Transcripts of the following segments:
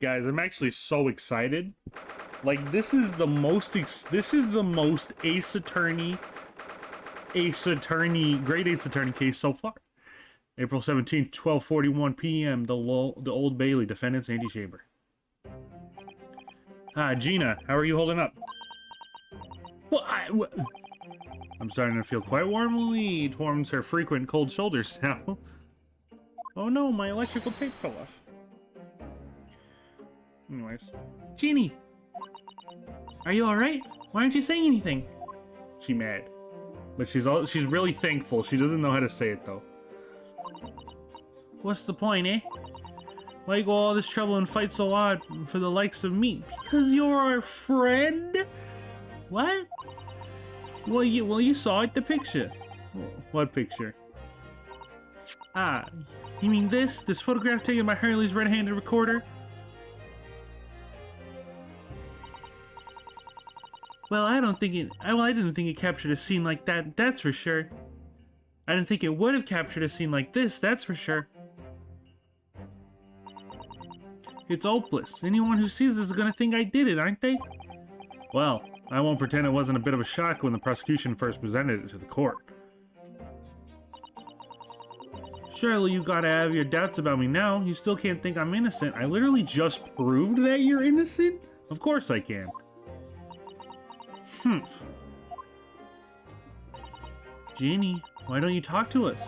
Guys, I'm actually so excited. Like, this is the most Ace Attorney, Great Ace Attorney case so far. April 17th, 12:41 p.m. The Old Bailey, defendant's antechamber. Ah, Gina, how are you holding up? Well, I'm starting to feel quite warmly towards her frequent cold shoulders now. Oh no, my electrical tape fell off. Anyways, Jeannie, are you all right? Why aren't you saying anything? She mad, but she's really thankful. She doesn't know how to say it though. What's the point, eh? Why go all this trouble and fight so hard for the likes of me? Because you're our friend? What? Well, you saw it, the picture. What picture? Ah, you mean this photograph taken by Hurley's red-handed recorder? Well, I didn't think it captured a scene like that, that's for sure. I didn't think it would have captured a scene like this, that's for sure. It's hopeless. Anyone who sees this is gonna think I did it, aren't they? Well, I won't pretend it wasn't a bit of a shock when the prosecution first presented it to the court. Surely you gotta have your doubts about me now. You still can't think I'm innocent. I literally just proved that you're innocent? Of course I can. Ginny, why don't you talk to us?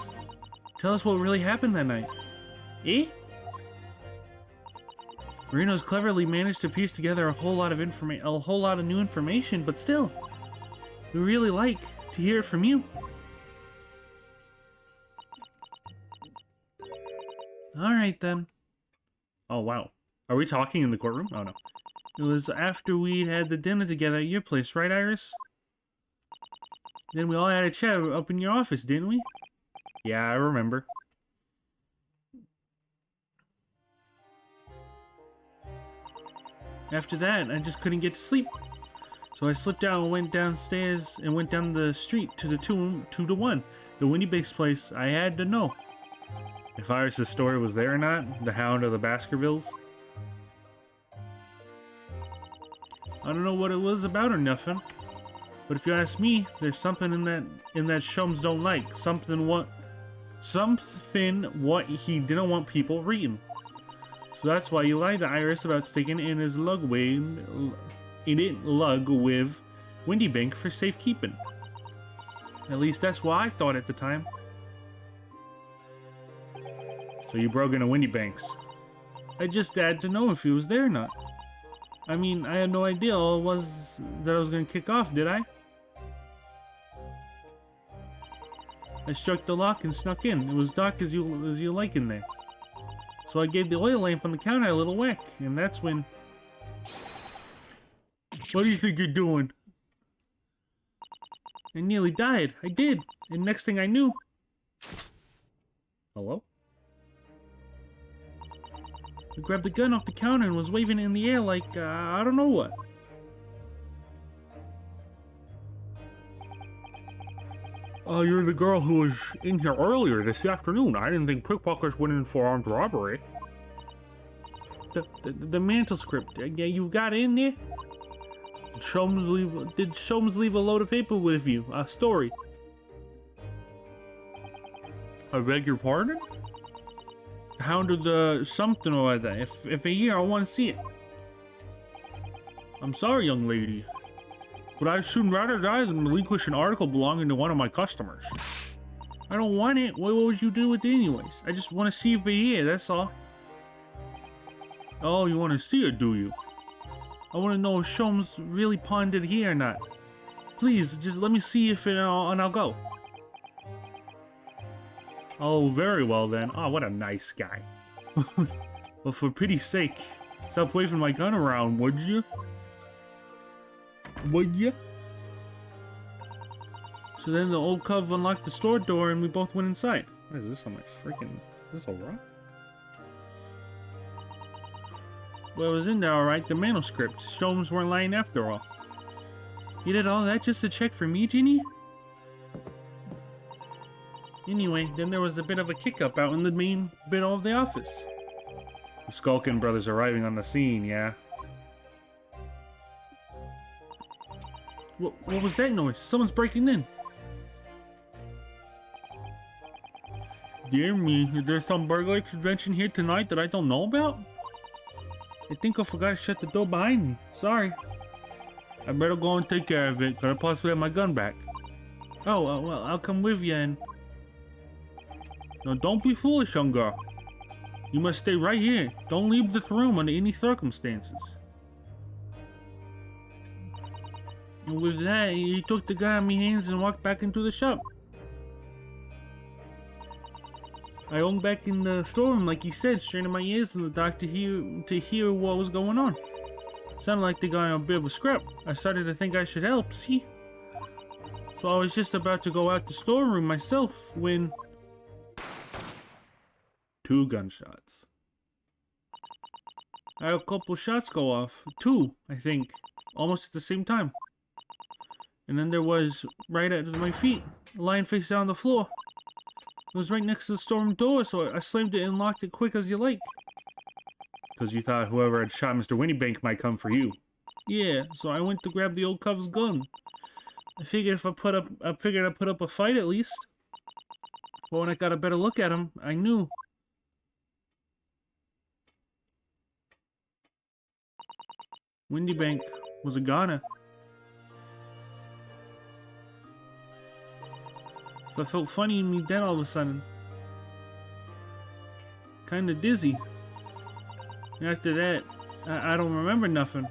Tell us what really happened that night. Eh? Marino's cleverly managed to piece together a whole lot of new information, but still, we really like to hear it from you. Alright then. Oh wow. Are we talking in the courtroom? Oh no. It was after we'd had the dinner together at your place, right, Iris? Then we all had a chat up in your office, didn't we? Yeah, I remember. After that, I just couldn't get to sleep. So I slipped out and went downstairs and went down the street to the 2-to-1, the Winnie Bake's place. I had to know if Iris' story was there or not, the Hound of the Baskervilles. I don't know what it was about or nothing, but if you ask me, there's something in that Shums don't like. Something what he didn't want people reading. So that's why you lied to Iris about sticking it in his lug with Windybank for safekeeping. At least that's what I thought at the time. So you broke into Windybank's. I just had to know if he was there or not. I mean, I had no idea all it was that I was going to kick off, did I? I struck the lock and snuck in. It was dark as you like in there. So I gave the oil lamp on the counter a little whack, and that's when... What do you think you're doing? I nearly died. I did. And next thing I knew... Hello? I grabbed the gun off the counter and was waving it in the air like, I don't know what. Oh, you're the girl who was in here earlier this afternoon. I didn't think pickpockets went in for armed robbery. The mantle script. Yeah, you got it in there? Did Sholmes leave a load of paper with you? A story? I beg your pardon? The Hound of the something or other. If a year, I want to see it. I'm sorry, young lady, but I'd soon rather die than relinquish an article belonging to one of my customers. I don't want it. What would you do with it anyways? I just want to see it for a year, that's all. Oh, you want to see it, do you? I want to know if Sholmes really pawned it here or not. Please, just let me see if it, and I'll go. Oh, very well then. Oh, what a nice guy. But for pity's sake, stop waving my gun around, would you? Would you? So then the old cub unlocked the store door and we both went inside. What is this on my freaking... Is this a rock? Well, it was in there alright, the manuscript. Sholmes weren't lying after all. You did all that just to check for me, Ginny? Anyway, then there was a bit of a kick-up out in the main bit of the office. The Skulkin brothers arriving on the scene, yeah? What was that noise? Someone's breaking in. Dear me, is there some burglary convention here tonight that I don't know about? I think I forgot to shut the door behind me. Sorry. I better go and take care of it. Could I possibly have my gun back? Oh, well, I'll come with you and... Now, don't be foolish, young girl. You must stay right here. Don't leave this room under any circumstances. And with that, he took the gun out of my hands and walked back into the shop. I hung back in the storeroom, like he said, straining my ears in the dark to hear what was going on. Sounded like they got in a bit of a scrap. I started to think I should help, see? So I was just about to go out the storeroom myself when... 2 gunshots. I had a couple shots go off. 2, I think. Almost at the same time. And then there was, right at my feet, lying face down on the floor. It was right next to the storeroom door, so I slammed it and locked it quick as you like. Because you thought whoever had shot Mr. Winniebank might come for you. Yeah, so I went to grab the old cov's gun. I figured I'd put up a fight at least. But when I got a better look at him, I knew. Winniebank was a goner. So I felt funny in me then all of a sudden. Kinda dizzy. And after that, I don't remember nothing.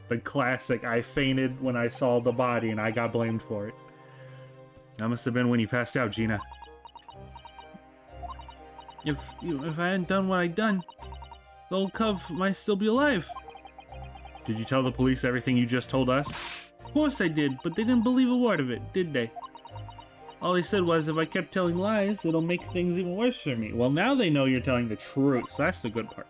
The classic, I fainted when I saw the body and I got blamed for it. That must have been when you passed out, Gina. If I hadn't done what I'd done, the old cub might still be alive. Did you tell the police everything you just told us? Of course I did, but they didn't believe a word of it, did they? All they said was if I kept telling lies, it'll make things even worse for me. Well, now they know you're telling the truth, so that's the good part.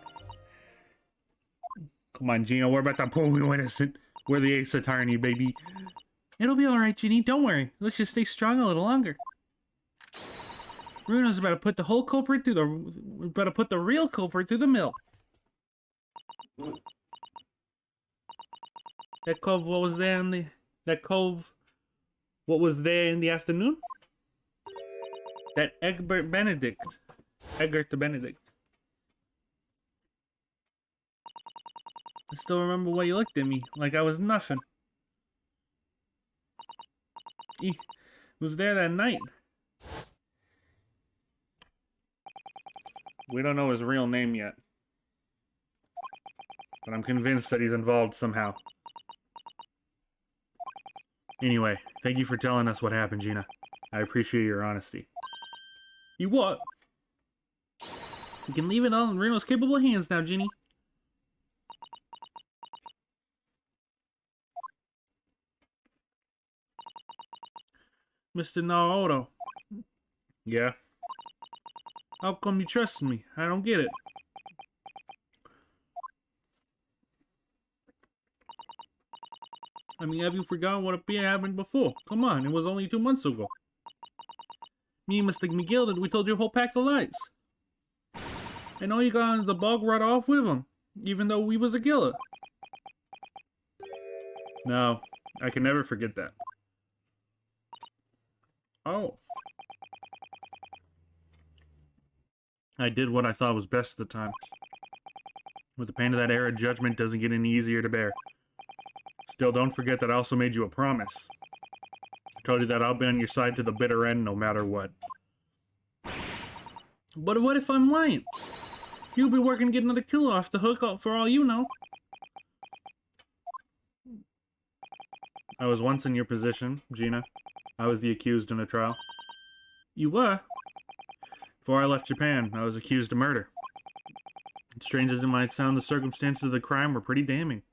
Come on, Gina, we're about to prove you innocent. We're the ace attorney, baby. It'll be alright, Ginny, don't worry. Let's just stay strong a little longer. Bruno's about to put the whole culprit through the... about to put the real culprit through the mill. That cove, what was there in the... That cove... What was there in the afternoon? That Egbert Benedict. Egbert the Benedict. I still remember why you looked at me, like I was nothing. He was there that night. We don't know his real name yet. But I'm convinced that he's involved somehow. Anyway, thank you for telling us what happened, Gina. I appreciate your honesty. You what? You can leave it all in Reno's capable hands now, Ginny. Mr. Naruhodo. Yeah? How come you trust me? I don't get it. I mean, have you forgotten what happened before? Come on, it was only 2 months ago. Me and Mr. McGill, we told you a whole pack of lies. I know you got the bug right off with him, even though we was a killer. No, I can never forget that. Oh. I did what I thought was best at the time. But the pain of that error judgment doesn't get any easier to bear. Still, don't forget that I also made you a promise. I told you that I'll be on your side to the bitter end no matter what. But what if I'm lying? You'll be working to get another killer off the hook for all you know. I was once in your position, Gina. I was the accused in a trial. You were? Before I left Japan, I was accused of murder. Strange as it might sound, the circumstances of the crime were pretty damning.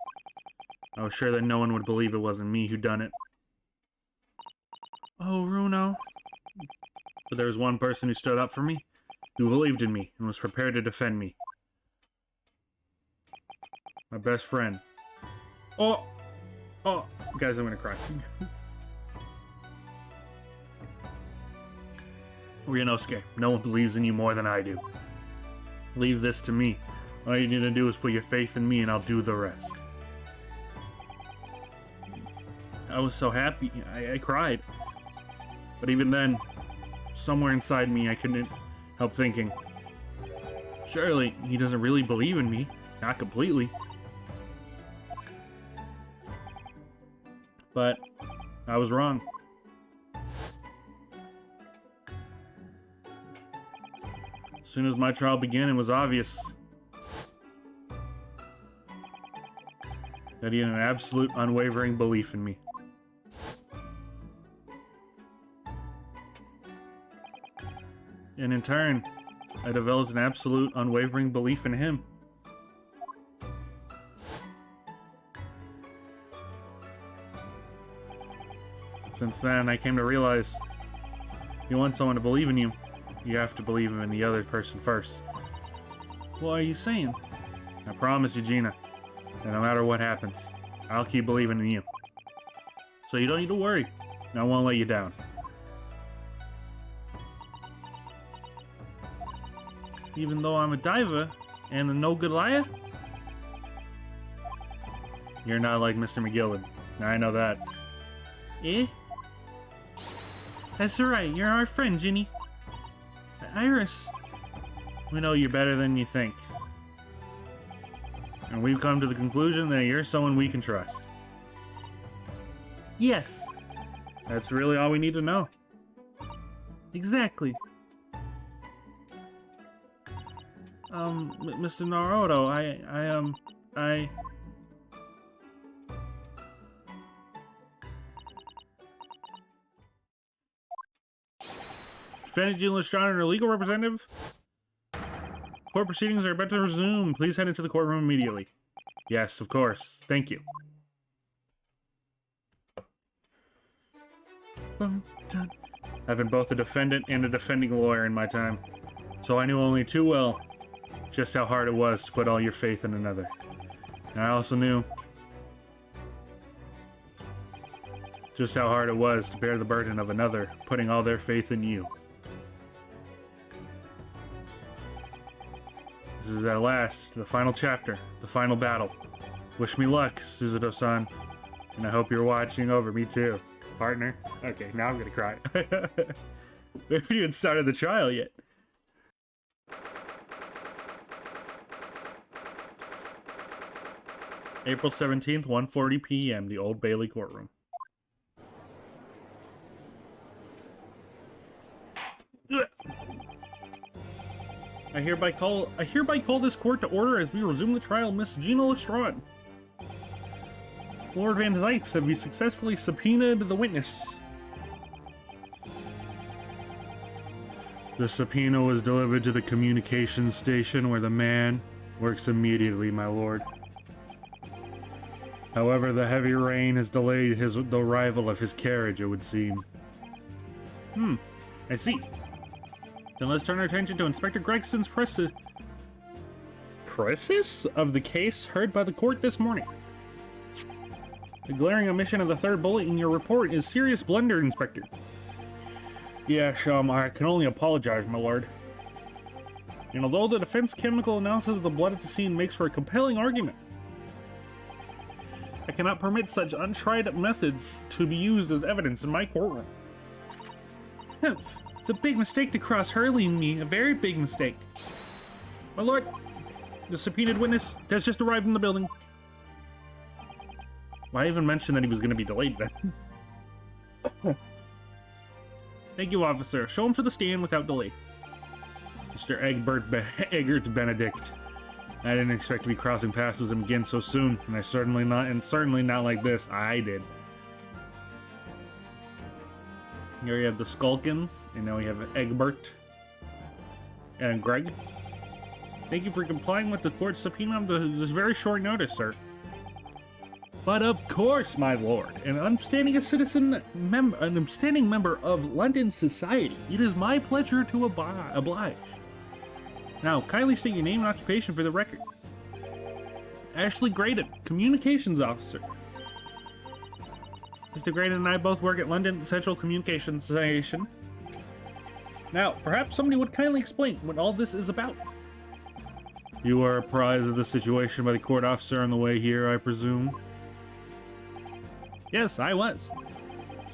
I was sure that no one would believe it wasn't me who done it. Oh, Runo. But there was one person who stood up for me, who believed in me, and was prepared to defend me. My best friend. Oh! Guys, I'm gonna cry. Ryunosuke, no one believes in you more than I do. Leave this to me. All you need to do is put your faith in me and I'll do the rest. I was so happy, I cried. But even then, somewhere inside me I couldn't help thinking, surely he doesn't really believe in me. Not completely. But I was wrong. As soon as my trial began, it was obvious that he had an absolute unwavering belief in me. And in turn, I developed an absolute unwavering belief in him. Since then, I came to realize, you want someone to believe in you, you have to believe in the other person first. What are you saying? I promise you, Gina, that no matter what happens, I'll keep believing in you. So you don't need to worry. I won't let you down. Even though I'm a diva and a no-good liar? You're not like Mr. McGillen. I know that. Eh? That's right, you're our friend, Ginny. Iris. We know you're better than you think. And we've come to the conclusion that you're someone we can trust. Yes. That's really all we need to know. Exactly. Mr. Naruhodo, I... Defendant Jean Lestrade and her legal representative? Court proceedings are about to resume. Please head into the courtroom immediately. Yes, of course. Thank you. I've been both a defendant and a defending lawyer in my time, so I knew only too well just how hard it was to put all your faith in another. And I also knew just how hard it was to bear the burden of another putting all their faith in you. This is at last the final chapter, the final battle. Wish me luck, Suzuto-san. And I hope you're watching over me too, partner. Okay, now I'm gonna cry. We haven't even started the trial yet. April 17th, 1:40 p.m., the Old Bailey courtroom. I hereby call this court to order as we resume the trial of Miss Gina Lestrade. Lord Van Dykes, have we successfully subpoenaed the witness? The subpoena was delivered to the communications station where the man works immediately, my lord. However, the heavy rain has delayed the arrival of his carriage, it would seem. I see. Then let's turn our attention to Inspector Gregson's precis of the case heard by the court this morning. The glaring omission of the third bullet in your report is serious blunder, Inspector. Yes, I can only apologize, my lord. And although the defense chemical analysis of the blood at the scene makes for a compelling argument, I cannot permit such untried methods to be used as evidence in my courtroom. It's a big mistake to cross Hurley and me, a very big mistake. My lord, the subpoenaed witness has just arrived in the building. Why even mention that he was going to be delayed then? Thank you, officer. Show him to the stand without delay. Mr. Egbert Benedict. I didn't expect to be crossing paths with him again so soon, and certainly not like this. I did. Here you have the Skulkins, and now we have Egbert and Greg. Thank you for complying with the court's subpoena on this very short notice, sir. But of course, my lord, an upstanding member of London society, it is my pleasure to oblige. Now, kindly state your name and occupation for the record. Ashley Graydon, Communications Officer. Mr. Graydon and I both work at London Central Communications Station. Now, perhaps somebody would kindly explain what all this is about. You were apprised of the situation by the court officer on the way here, I presume? Yes, I was.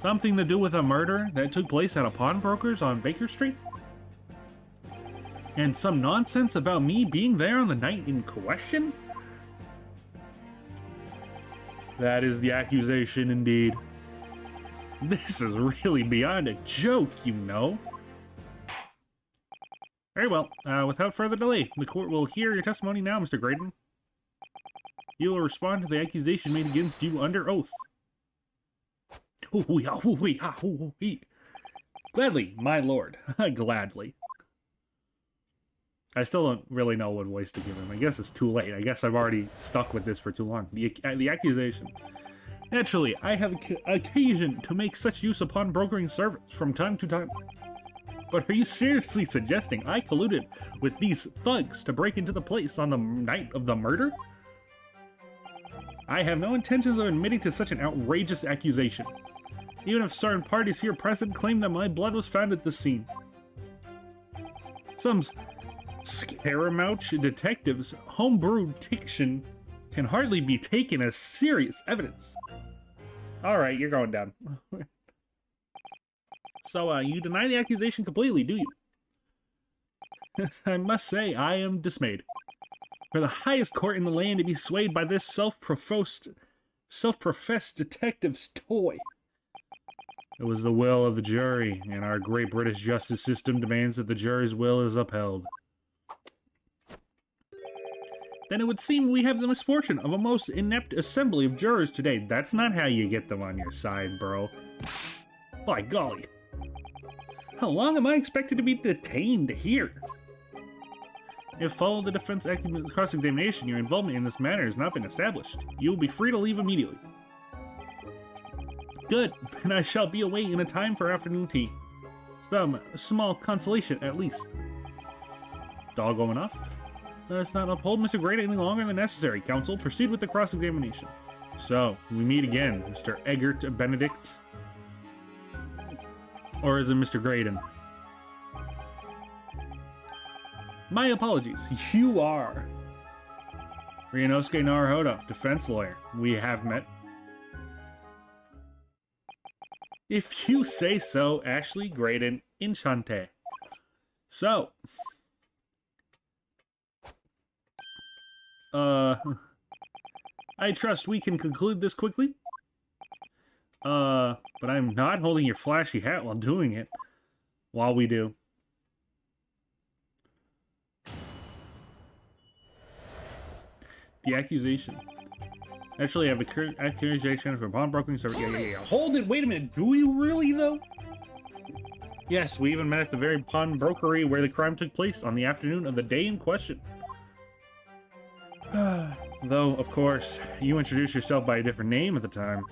Something to do with a murder that took place at a pawnbroker's on Baker Street? And some nonsense about me being there on the night in question? That is the accusation indeed. This is really beyond a joke, you know. Very well, without further delay, the court will hear your testimony now, Mr. Graydon. You will respond to the accusation made against you under oath. Gladly, my lord. Gladly. I still don't really know what voice to give him. I guess it's too late. I guess I've already stuck with this for too long. The accusation. Naturally, I have occasion to make such use upon brokering service from time to time. But are you seriously suggesting I colluded with these thugs to break into the place on the night of the murder? I have no intentions of admitting to such an outrageous accusation, even if certain parties here present claim that my blood was found at the scene. Some Scaramouche detectives' homebrewed diction can hardly be taken as serious evidence. Alright, you're going down. So, you deny the accusation completely, do you? I must say, I am dismayed. For the highest court in the land to be swayed by this self-professed detective's toy. It was the will of the jury, and our great British justice system demands that the jury's will is upheld. Then it would seem we have the misfortune of a most inept assembly of jurors today. That's not how you get them on your side, bro. By golly. How long am I expected to be detained here? If following the defense cross-examination, your involvement in this matter has not been established. You will be free to leave immediately. Good, and I shall be away in a time for afternoon tea. Some small consolation, at least. Doggo enough? Let us not uphold Mr. Graydon any longer than necessary. Counsel, proceed with the cross-examination. So, we meet again, Mr. Eggert Benedict. Or is it Mr. Graydon? My apologies, you are Ryunosuke Naruhodo, defense lawyer. We have met. If you say so, Ashley Graydon, enchante. So, I trust we can conclude this quickly. But I'm not holding your flashy hat while doing it. While we do. The accusation. Actually, I have an accusation for pawnbroking service. Yeah. Hold it, wait a minute. Do we really, though? Yes, we even met at the very pawnbrokery where the crime took place on the afternoon of the day in question. Though, of course, you introduced yourself by a different name at the time.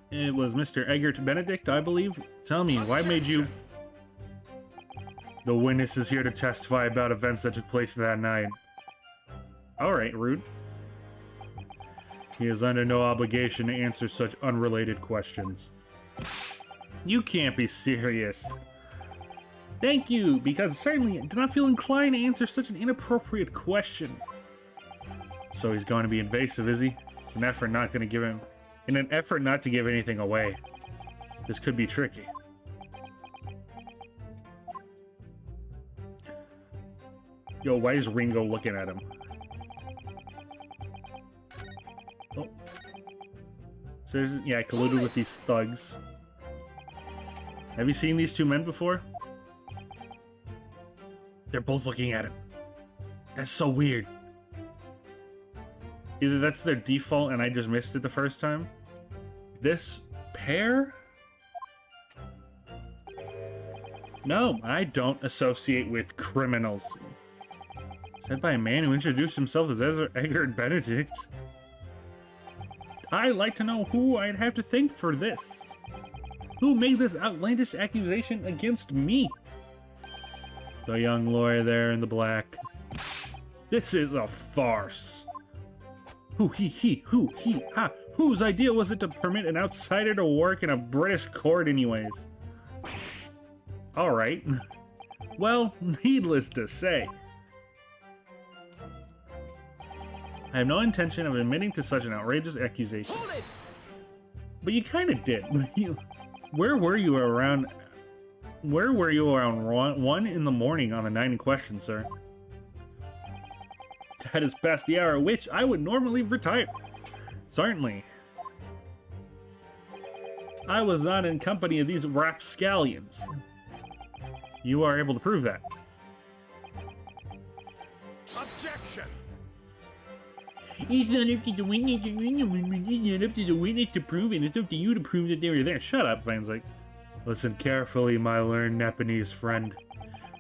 It was Mr. Eggert Benedict, I believe. Tell me, why made you... The witness is here to testify about events that took place that night. Alright, rude. He is under no obligation to answer such unrelated questions. You can't be serious. Thank you, because certainly I do not feel inclined to answer such an inappropriate question. So he's going to be invasive, is he? It's an effort not going to give him... In an effort not to give anything away. This could be tricky. Yo, why is Ringo looking at him? Oh. So, yeah, I colluded with these thugs. Have you seen these two men before? They're both looking at him. That's so weird. Either that's their default and I just missed it the first time. This pair? No, I don't associate with criminals. Said by a man who introduced himself as Eggert Benedict. I'd like to know who I'd have to thank for this. Who made this outlandish accusation against me? The young lawyer there in the black. This is a farce. Who he, ha. Whose idea was it to permit an outsider to work in a British court anyways? Alright. Well, needless to say, I have no intention of admitting to such an outrageous accusation. Hold it! But you kind of did. Where were you around 1 in the morning on the night in question, sir? That is past the hour at which I would normally retire. Certainly. I was not in company of these rapscallions. You are able to prove that. Objection! It's not up to the witness. It's not up to the witness to prove it. It's up to you to prove that they were there. Shut up, Phoenix. Listen carefully, my learned Nepalese friend.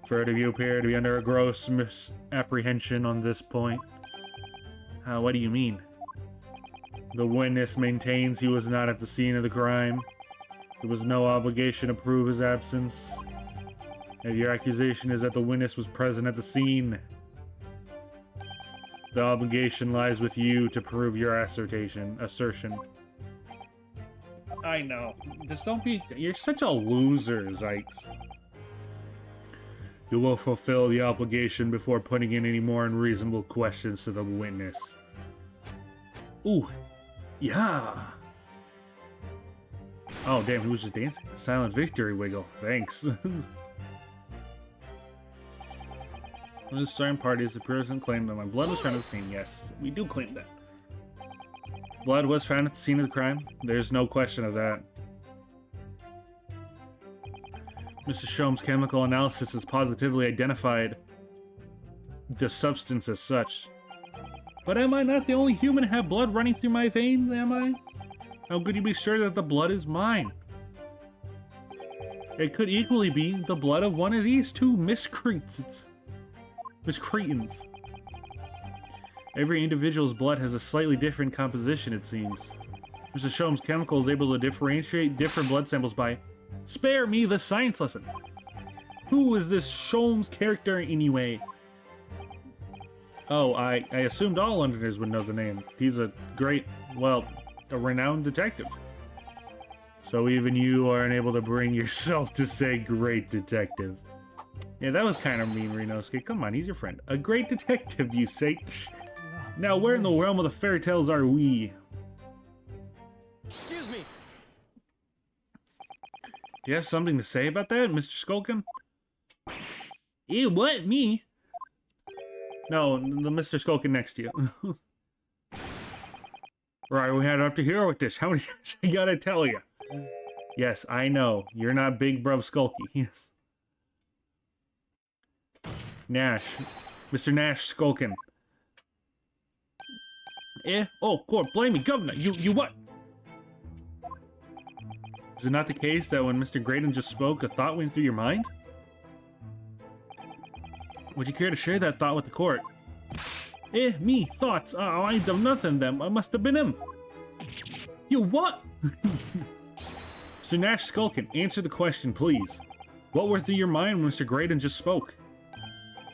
Further of you appear to be under a gross misapprehension on this point. What do you mean? The witness maintains he was not at the scene of the crime. There was no obligation to prove his absence. If your accusation is that the witness was present at the scene, the obligation lies with you to prove your assertion. I know. Just don't be... You're such a loser, Zykes. You will fulfill the obligation before putting in any more unreasonable questions to the witness. Ooh. Yeah. Oh, damn, he was just dancing. Silent victory wiggle. Thanks. When the starting parties, the person claimed that my blood was found at the scene. Yes, we do claim that. Blood was found at the scene of the crime. There's no question of that. Mr. Shom's chemical analysis has positively identified the substance as such. But am I not the only human to have blood running through my veins, am I? How could you be sure that the blood is mine? It could equally be the blood of one of these two miscreants. Every individual's blood has a slightly different composition, it seems. Mr. Shom's chemical is able to differentiate different blood samples by... Spare me the science lesson! Who is this Shom's character anyway? Oh, I assumed all Londoners would know the name. He's a great, well, a renowned detective. So even you aren't able to bring yourself to say great detective. Yeah, that was kind of mean, Ryunosuke. Come on, he's your friend. A great detective, you say? Now, where in the realm of the fairy tales are we? Excuse me. Do you have something to say about that, Mr. Skulkin? Ew, what? Me? No, the Mr. Skulkin next to you. Right, we had up to here with this. How many times I gotta tell you? Yes, I know. You're not Big Bruv Skulky. Yes. Nash. Mr. Nash Skulkin. Oh, court, blame me, governor. You what? Is it not the case that when Mr. Graydon just spoke, a thought went through your mind? Would you care to share that thought with the court? Me? Thoughts? I ain't done nothing then. I must have been him. You what? Mr. Nash Skulkin, answer the question, please. What went through your mind when Mr. Graydon just spoke?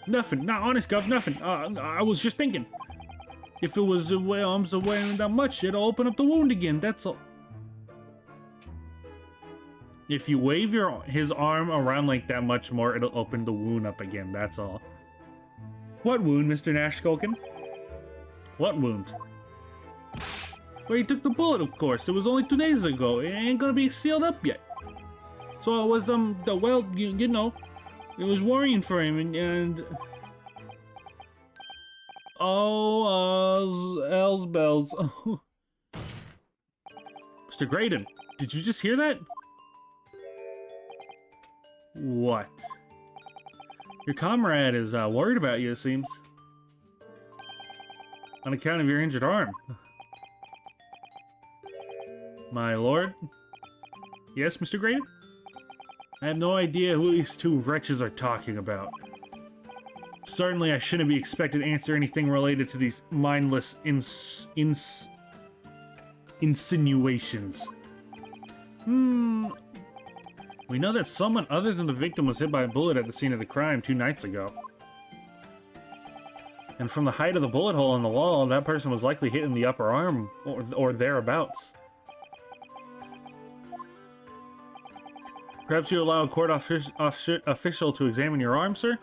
Nothing. Not honest, Gov, nothing. I was just thinking. If it was arms away that much, it'll open up the wound again, that's all. If you wave his arm around like that much more, it'll open the wound up again, that's all. What wound, Mr. Nash Skulkin? What wound? Well, he took the bullet, of course. It was only 2 days ago. It ain't gonna be sealed up yet. So it was, well, you know, it was worrying for him, and... Oh, L's bells. Mr. Graydon, did you just hear that? What? Your comrade is worried about you, it seems. On account of your injured arm. My lord? Yes, Mr. Graydon? I have no idea who these two wretches are talking about. Certainly I shouldn't be expected to answer anything related to these mindless insinuations. We know that someone other than the victim was hit by a bullet at the scene of the crime 2 nights ago. And from the height of the bullet hole in the wall, that person was likely hit in the upper arm, or thereabouts. Perhaps you allow a court official to examine your arm, sir?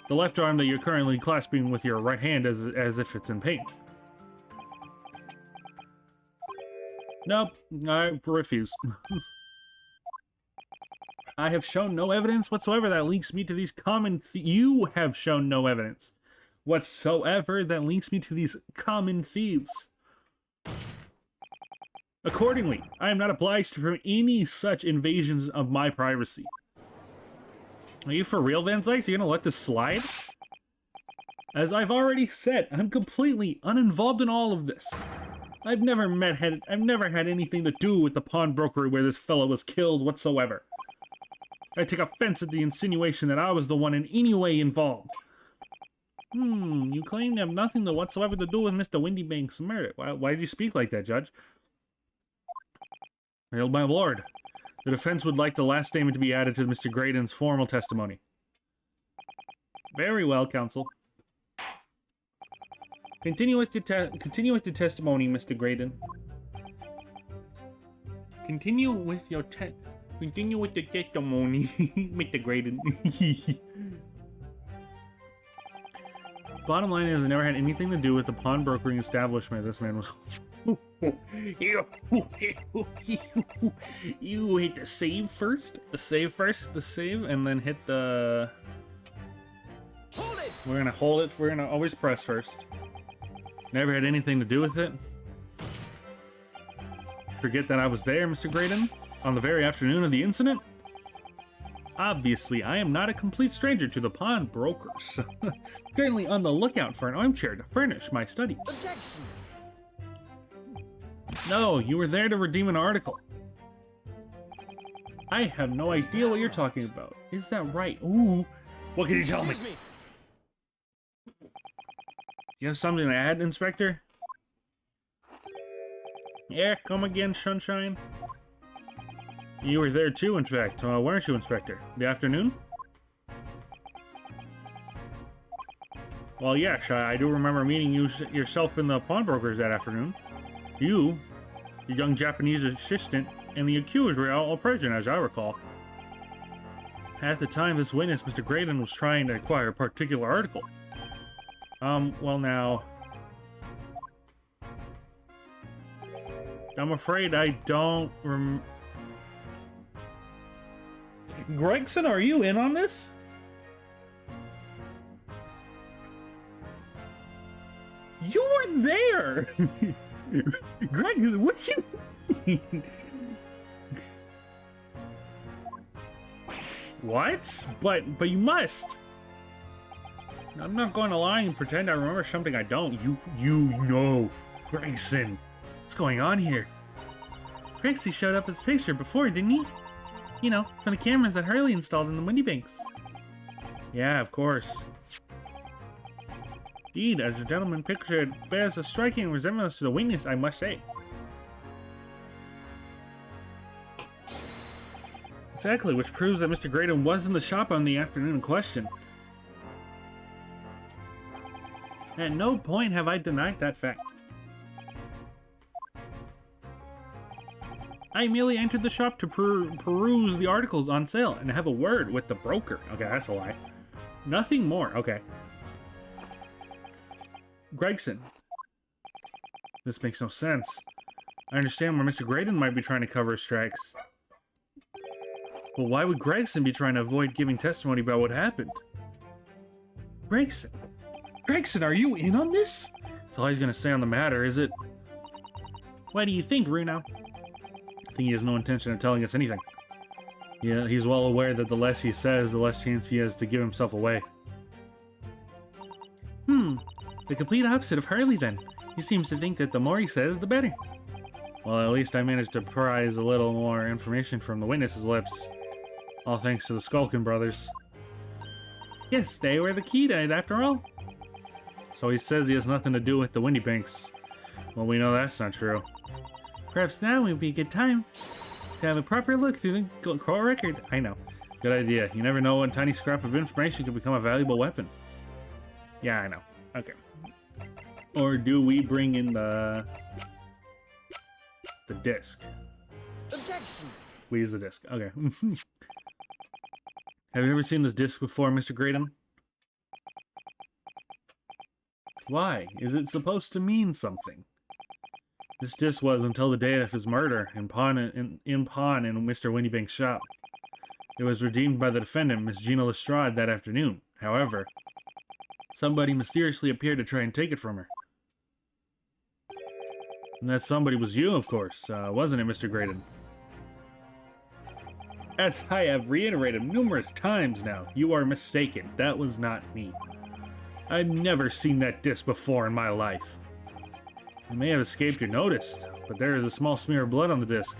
The left arm that you're currently clasping with your right hand as if it's in pain. Nope, I refuse. I have shown no evidence whatsoever that links me to these you have shown no evidence whatsoever that links me to these common thieves. Accordingly, I am not obliged to permit any such invasions of my privacy. Are you for real, Van Zykes? You gonna let this slide? As I've already said, I'm completely uninvolved in all of this. I've never had anything to do with the pawnbroker where this fellow was killed whatsoever. I take offense at the insinuation that I was the one in any way involved. You claim to have nothing whatsoever to do with Mr. Windybank's murder. Why did you speak like that, Judge? Well, my lord, the defense would like the last statement to be added to Mr. Graydon's formal testimony. Very well, counsel. Continue with the testimony, Mr. Graydon. Continue with the testimony, Mr. Graydon. Bottom line is, I never had anything to do with the pawnbrokering establishment this man was. You hit the save first, and then hit the. Hold it! We're gonna hold it. We're gonna always press first. Never had anything to do with it. Forget that I was there, Mr. Graydon, on the very afternoon of the incident? Obviously, I am not a complete stranger to the pawnbrokers. Currently on the lookout for an armchair to furnish my study. Objection! No, you were there to redeem an article. I have no idea what you're talking about. Is that right? Ooh, what can you tell me? You have something to add, Inspector? Yeah, come again, Sunshine. You were there too, in fact. Weren't you, Inspector? The afternoon? Well, yes, I do remember meeting yourself in the pawnbrokers that afternoon. You, the young Japanese assistant, and the accused were all present, as I recall. At the time, this witness, Mr. Graydon, was trying to acquire a particular article. Well now... I'm afraid I don't Gregson, are you in on this? You were there! Greg, what do you mean? What? But you must! I'm not going to lie and pretend I remember something I don't. You know, Gregson. What's going on here? Grexy showed up his picture before, didn't he? You know, from the cameras that Hurley installed in the Windybanks. Yeah, of course. Indeed, as the gentleman pictured, bears a striking resemblance to the witness, I must say. Exactly, which proves that Mr. Graydon was in the shop on the afternoon in question. At no point have I denied that fact. I merely entered the shop to peruse the articles on sale and have a word with the broker. Okay, that's a lie. Nothing more. Okay. Gregson. This makes no sense. I understand where Mr. Graydon might be trying to cover his tracks. But why would Gregson be trying to avoid giving testimony about what happened? Gregson? Gregson, are you in on this? That's all he's gonna say on the matter, is it? What do you think, Runo? I think he has no intention of telling us anything. Yeah, he's well aware that the less he says, the less chance he has to give himself away. The complete opposite of Hurley, then. He seems to think that the more he says, the better. Well, at least I managed to prise a little more information from the witness's lips. All thanks to the Skulkin brothers. Yes, they were the key to it, after all. So he says he has nothing to do with the Windybanks. Well, we know that's not true. Perhaps now would be a good time to have a proper look through the court record. I know. Good idea. You never know when a tiny scrap of information could become a valuable weapon. Yeah, I know. Okay. Or do we bring in the disc? Objection! We use the disc. Okay. Have you ever seen this disc before, Mr. Graydon? Why? Is it supposed to mean something? This disc was until the day of his murder in pawn in Mr. Windybank's shop. It was redeemed by the defendant, Miss Gina Lestrade, that afternoon. However, somebody mysteriously appeared to try and take it from her. And that somebody was you, of course, wasn't it, Mr. Graydon? As I have reiterated numerous times now, you are mistaken. That was not me. I've never seen that disc before in my life. It may have escaped your notice, but there is a small smear of blood on the disc.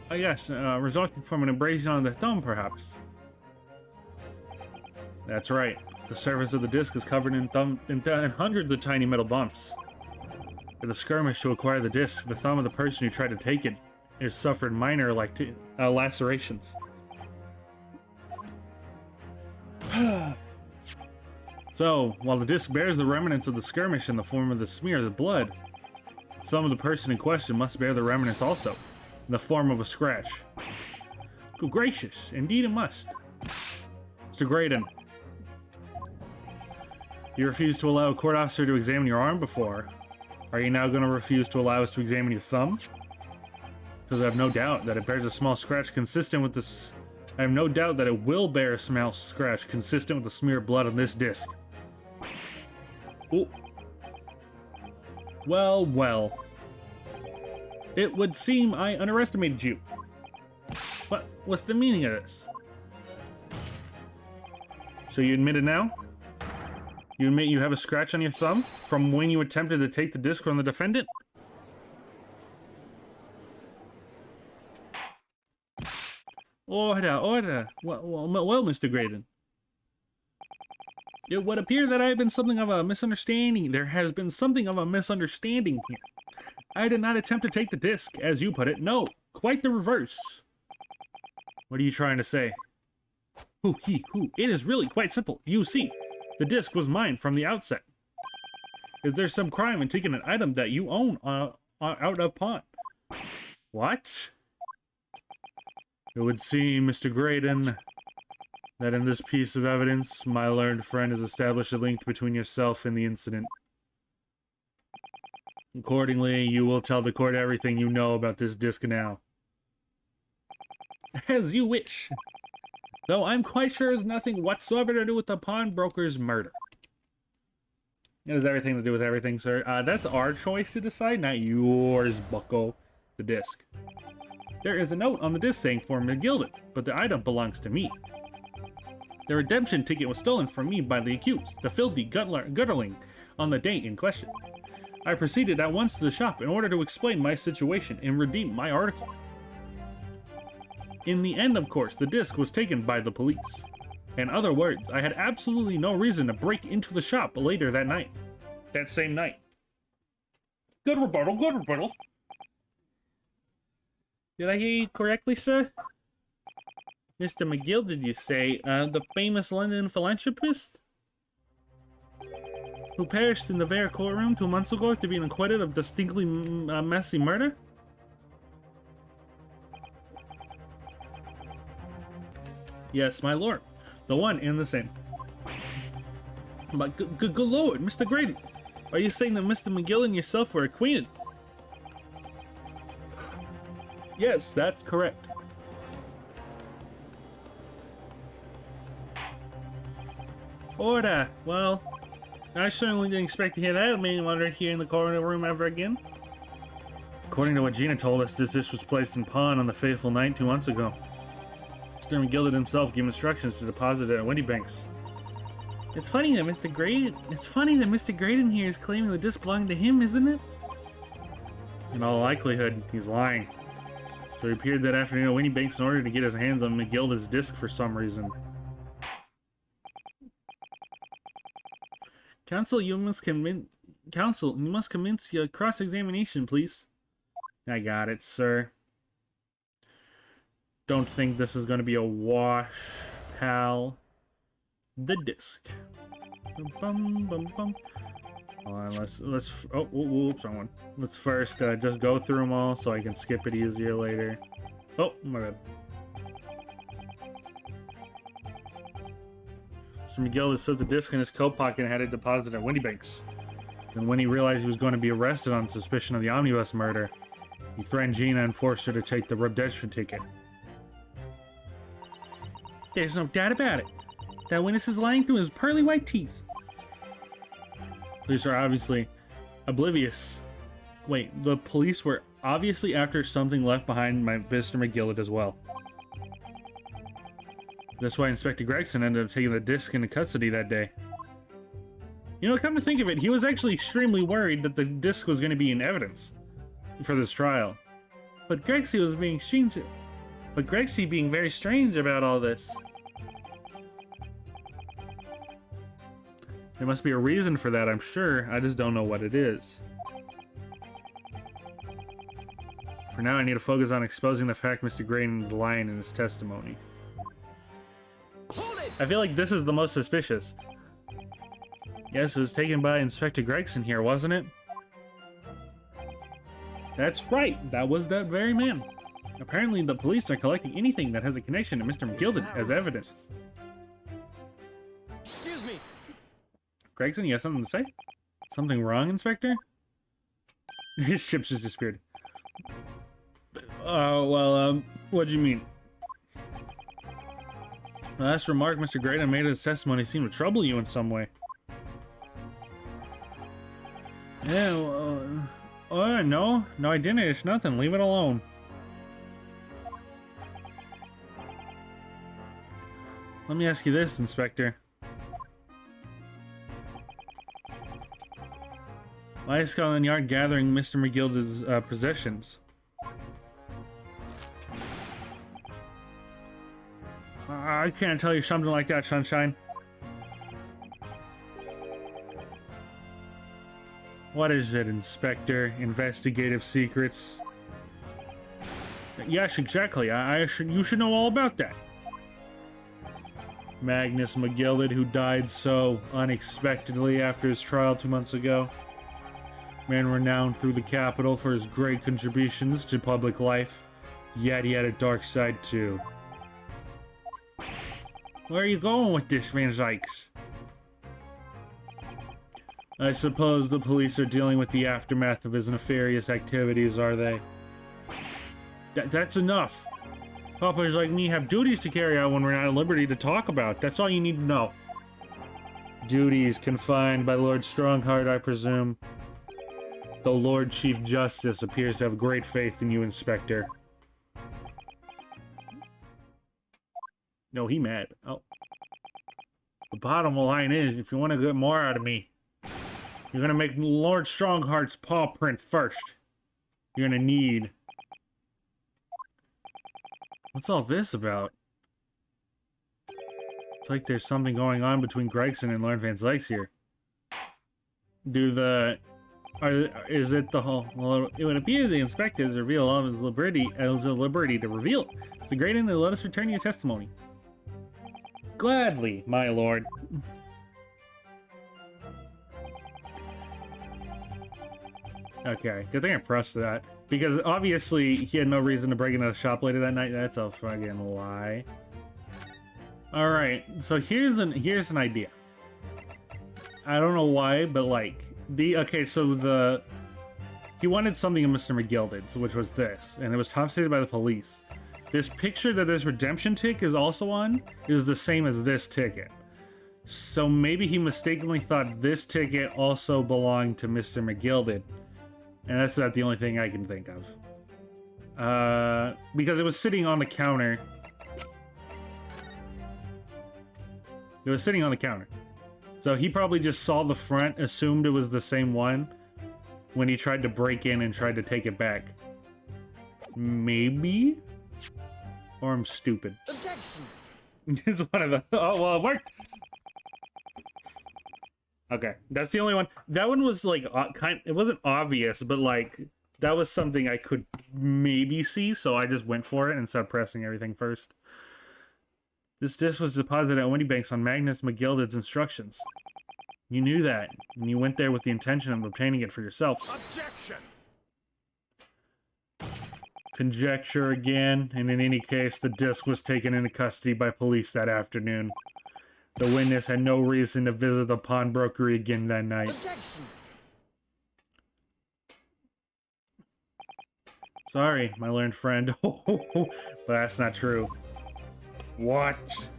Oh yes, resulting from an abrasion on the thumb, perhaps. That's right. The surface of the disc is covered in hundreds of tiny metal bumps. For the skirmish to acquire the disc, the thumb of the person who tried to take it has suffered minor lacerations. So, while the disc bears the remnants of the skirmish in the form of the smear of the blood, the thumb of the person in question must bear the remnants also, in the form of a scratch. Good gracious, indeed it must. Mr. Graydon, you refused to allow a court officer to examine your arm before. Are you now going to refuse to allow us to examine your thumb? Because I have no doubt that it bears a small scratch consistent with this. I have no doubt that it will bear a small scratch consistent with the smear of blood on this disc. Ooh. Well, well. It would seem I underestimated you. What's the meaning of this? So you admit it now? You admit you have a scratch on your thumb from when you attempted to take the disc from the defendant? Order. Well, Mr. Graydon. It would appear that I have been something of a misunderstanding. There has been something of a misunderstanding here. I did not attempt to take the disc, as you put it. No, quite the reverse. What are you trying to say? Who? It is really quite simple. You see, the disc was mine from the outset. If there's some crime in taking an item that you own out of pawn. What? It would seem, Mr. Graydon, that in this piece of evidence, my learned friend has established a link between yourself and the incident. Accordingly, you will tell the court everything you know about this disc now. As you wish. Though I'm quite sure it has nothing whatsoever to do with the pawnbroker's murder. It has everything to do with everything, sir. That's our choice to decide, not yours, bucko. The disc. There is a note on the disc saying for McGilded, but the item belongs to me. The redemption ticket was stolen from me by the accused, the filthy gutterling, on the date in question. I proceeded at once to the shop in order to explain my situation and redeem my article. In the end, of course, the disc was taken by the police. In other words, I had absolutely no reason to break into the shop later that night. That same night. Good rebuttal, good rebuttal. Did I hear you correctly, sir? Mr. McGill, did you say, the famous London philanthropist? Who perished in the very courtroom 2 months ago after being acquitted of distinctly messy murder? Yes, my lord. The one and the same. But good lord, Mr. Graydon, are you saying that Mr. McGill and yourself were acquainted? Yes, that's correct. Order. Well, I certainly didn't expect to hear that main order here in the courtroom ever again. According to what Gina told us, this dish was placed in pawn on the fateful night 2 months ago. Mr. McGill himself gave instructions to deposit it at Windybank's. It's funny that Mr. Graydon here is claiming the disc belonged to him, isn't it? In all likelihood, he's lying. So he appeared that afternoon at Windybank's in order to get his hands on McGilda's disc for some reason. Counsel, you must commence your cross-examination, please. I got it, sir. Don't think this is going to be a wash, pal. The disc. Hold on, let's oops, wrong one. Let's first just go through them all so I can skip it easier later. Oh, my bad. Mr. McGilda slipped the disc in his coat pocket and had it deposited at Windybanks. And when he realized he was going to be arrested on suspicion of the omnibus murder, he threatened Gina and forced her to take the redemption ticket. There's no doubt about it. That witness is lying through his pearly white teeth. Police are obviously oblivious. Wait, the police were obviously after something left behind by Mr. McGilda as well. That's why Inspector Gregson ended up taking the disc into custody that day. You know, come to think of it, he was actually extremely worried that the disc was going to be in evidence for this trial. But Gregsy was being strange. But Gregsy being very strange about all this. There must be a reason for that, I'm sure. I just don't know what it is. For now, I need to focus on exposing the fact Mr. Graydon is lying in his testimony. I feel like this is the most suspicious. Yes, it was taken by Inspector Gregson here, wasn't it? That's right, that was that very man. Apparently, the police are collecting anything that has a connection to Mr. McGilda as evidence. Excuse me. Gregson, you have something to say? Something wrong, Inspector? His ship just disappeared. What do you mean? The last remark Mr. Graydon made in his testimony seemed to trouble you in some way. Yeah, no, I didn't. It's nothing. Leave it alone. Let me ask you this, Inspector. Why is Scotland Yard gathering Mr. McGilda's possessions? I can't tell you something like that, Sunshine. What is it, Inspector? Investigative secrets? Yes, exactly. You should know all about that. Magnus McGilda, who died so unexpectedly after his trial 2 months ago. Man renowned through the capital for his great contributions to public life, yet he had a dark side too. Where are you going with this, Van Zykes? I suppose the police are dealing with the aftermath of his nefarious activities, are they? That's enough. Papas like me have duties to carry out when we're not at liberty to talk about. That's all you need to know. Duties confined by Lord Strongheart, I presume. The Lord Chief Justice appears to have great faith in you, Inspector. No, he mad. Oh. The bottom line is, if you want to get more out of me, you're gonna make Lord Strongheart's paw print first. You're gonna need... What's all this about? It's like there's something going on between Gregson and Lord Van Zykes here. Is it the whole... Well, it would appear the inspectors reveal all of his liberty to reveal it. So Graydon, let us return your testimony. Gladly, my lord. Okay, good thing I pressed that. Because obviously he had no reason to break into the shop later that night. That's a fucking lie. Alright, so here's an idea. I don't know why, but like he wanted something of Mr. McGilda, which was this, and it was confiscated by the police. This picture that this redemption tick is also on is the same as this ticket. So maybe he mistakenly thought this ticket also belonged to Mr. McGilda. And that's not the only thing I can think of. Because it was sitting on the counter. It was sitting on the counter. So he probably just saw the front, assumed it was the same one, when he tried to break in and tried to take it back. Maybe? Or I'm stupid. Objection! It's one of the... Oh, well, it worked! Okay, that's the only one. That one was like it wasn't obvious, but like that was something I could maybe see, so I just went for it instead of pressing everything first. This disc was deposited at Windybanks on Magnus McGilda's instructions. You knew that, and you went there with the intention of obtaining it for yourself. Objection! Conjecture again, and in any case, the disc was taken into custody by police that afternoon. The witness had no reason to visit the pawnbrokery again that night. Objection. Sorry, my learned friend. But that's not true. What?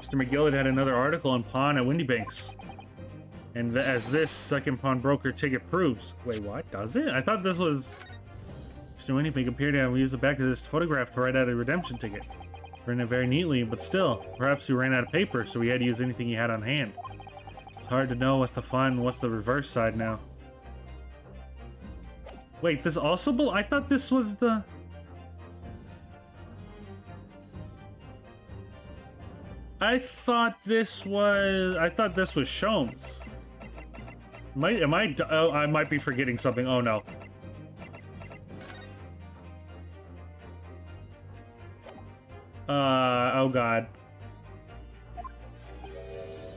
Mr. McGillard had another article on pawn at Windybanks. And as this second pawnbroker ticket proves. Wait, what? Does it? I thought this was... Mr. Windybank appeared to have used the back of this photograph to write out a redemption ticket. Written it very neatly, but still, perhaps he ran out of paper, so he had to use anything he had on hand. It's hard to know what's the fun and what's the reverse side now. Wait, this also I thought this was the... I thought this was Sholmes. Oh, I might be forgetting something. Oh no. Oh god.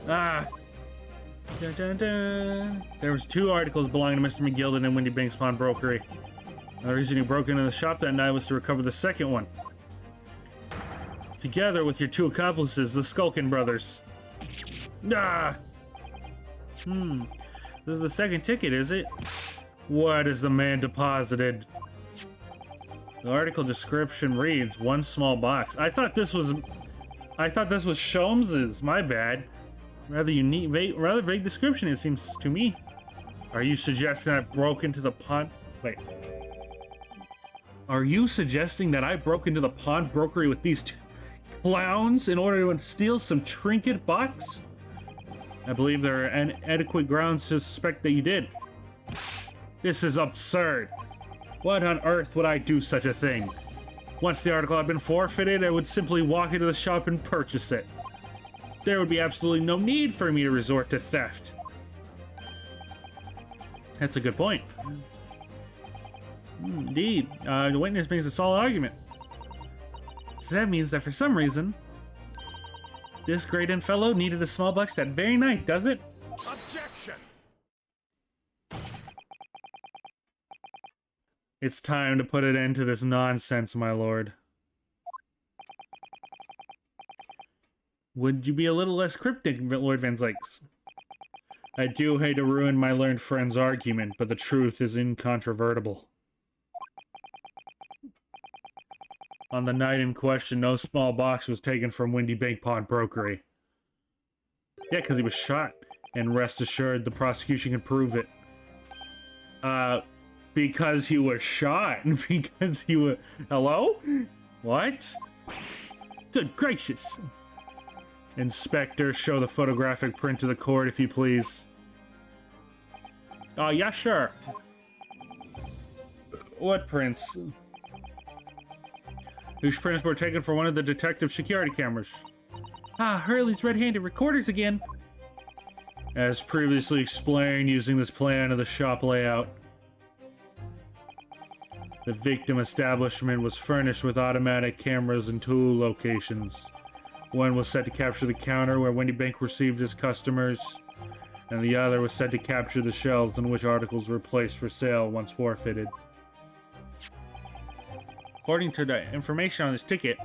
Ah. Dun, dun, dun. There was 2 articles belonging to Mr. McGilden and Windybank's pawnbrokery. The reason you broke into the shop that night was to recover the second one. Together with your 2 accomplices, the Skulkin brothers. Ah! This is the second ticket, is it? What is the man deposited? The article description reads, 1 small box. I thought this was Sholmes's. My bad. Rather unique, rather vague description, it seems to me. Are you suggesting I broke into the pawn... Wait. Are you suggesting that I broke into the pawnbrokery with these 2 clowns in order to steal some trinket box? I believe there are adequate grounds to suspect that you did. This is absurd. What on earth would I do such a thing? Once the article had been forfeited, I would simply walk into the shop and purchase it. There would be absolutely no need for me to resort to theft. That's a good point. Indeed. The witness makes a solid argument. So that means that for some reason, this Graydon fellow needed a small box that very night, does it? Objection. It's time to put an end to this nonsense, my lord. Would you be a little less cryptic, Lord Van Zykes? I do hate to ruin my learned friend's argument, but the truth is incontrovertible. On the night in question, no small box was taken from Windybank Pawnbrokery. Yeah, because he was shot. And rest assured, the prosecution can prove it. Because he was shot. Because he was... Hello? What? Good gracious. Inspector, show the photographic print to the court, if you please. Oh, yeah, sure. What prints? These prints were taken from one of the detective security cameras. Ah, Hurley's red-handed recorders again. As previously explained, using this plan of the shop layout. The victim establishment was furnished with automatic cameras in 2 locations. One was set to capture the counter where Windybank received his customers, and the other was set to capture the shelves on which articles were placed for sale once forfeited. According to the information on his ticket,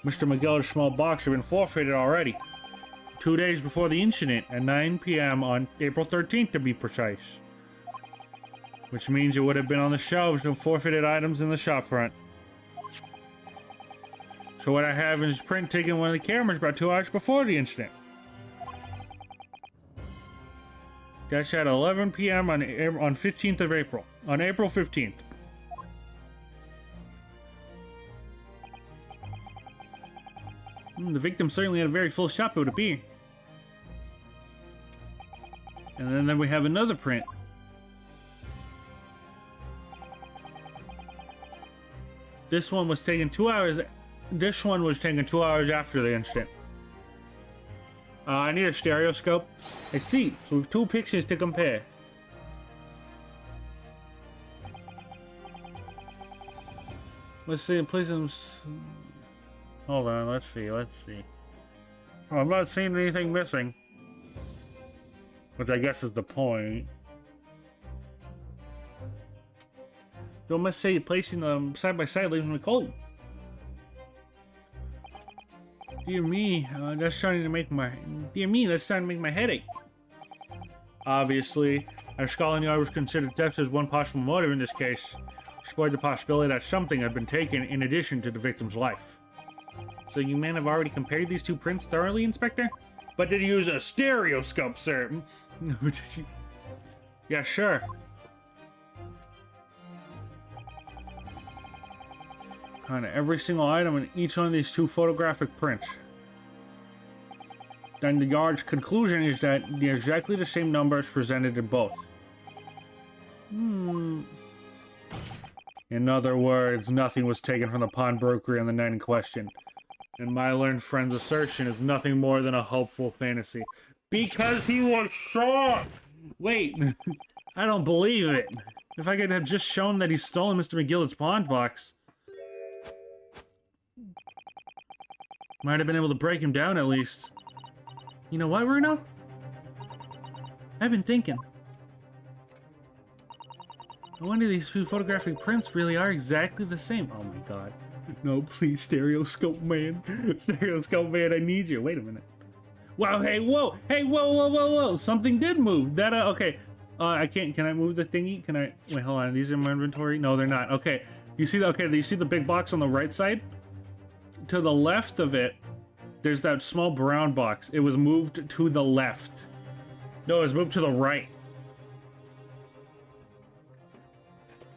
Mr. McGiller's small box had been forfeited already. 2 days before the incident, at 9 p.m. on April 13th to be precise. Which means it would have been on the shelves of forfeited items in the shop front. So what I have is print taken one of the cameras about 2 hours before the incident. That's at 11 p.m. on 15th of April. On April 15th. The victim certainly had a very full shop, it would appear. And then we have another print. This one was taken 2 hours. This one was taken 2 hours after the incident. I need a stereoscope. I see. So we have 2 pictures to compare. Let's see. Please. Hold on. Let's see. Oh, I'm not seeing anything missing. Which I guess is the point. You must say placing them side by side leaves me cold. Dear me, that's starting to make my headache. Obviously, as Scotland Yard was considered theft as one possible motive in this case, explored the possibility that something had been taken in addition to the victim's life. So you men have already compared these two prints thoroughly, Inspector? But did you use a stereoscope, sir? No, did you? Yeah, sure. On every single item in each one of these two photographic prints. Then the Yard's conclusion is that they're exactly the same numbers presented in both. In other words, nothing was taken from the pawnbrokery on the night in question. And my learned friend's assertion is nothing more than a hopeful fantasy. Because he was shot! Wait, I don't believe it. If I could have just shown that he stolen Mr. McGillicud's pawn box, might have been able to break him down at least. You know what, Bruno? I've been thinking. I wonder if these two photographic prints really are exactly the same. Oh my god. No, please, Stereoscope Man. Stereoscope Man, I need you. Wait a minute. Wow, hey, whoa! Hey, whoa! Something did move. That, okay. I can't, can I move the thingy? Can I, wait, hold on. These are in my inventory? No, they're not. Okay. You see, okay, do you see the big box on the right side? To the left of it, there's that small brown box. It was moved to the left. No, it was moved to the right.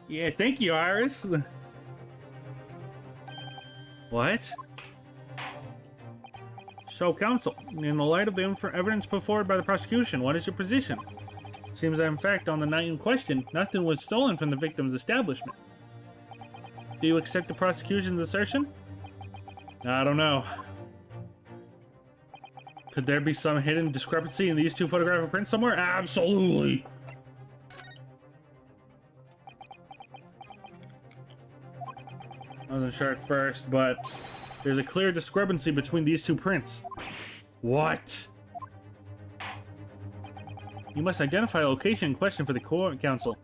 Yeah, thank you, Iris. What? So, counsel, in the light of the evidence put forward by the prosecution, what is your position? Seems that, in fact, on the night in question, nothing was stolen from the victim's establishment. Do you accept the prosecution's assertion? I don't know. Could there be some hidden discrepancy in these two photographic prints somewhere? Absolutely! I wasn't sure at first, but there's a clear discrepancy between these two prints. What? You must identify the location in question for the court counsel.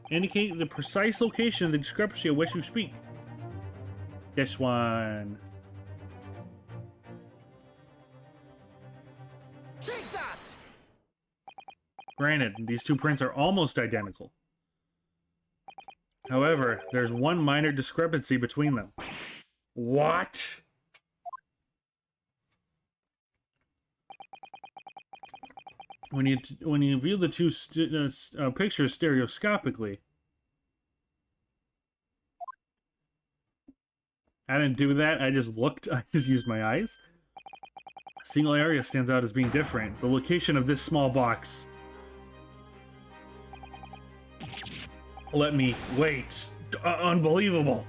Indicate the precise location of the discrepancy of which you speak. This one. Take that! Granted, these two prints are almost identical. However, there's one minor discrepancy between them. What? When you view the two pictures stereoscopically, I didn't do that. I just looked. I just used my eyes. A single area stands out as being different. The location of this small box. Let me wait. Unbelievable.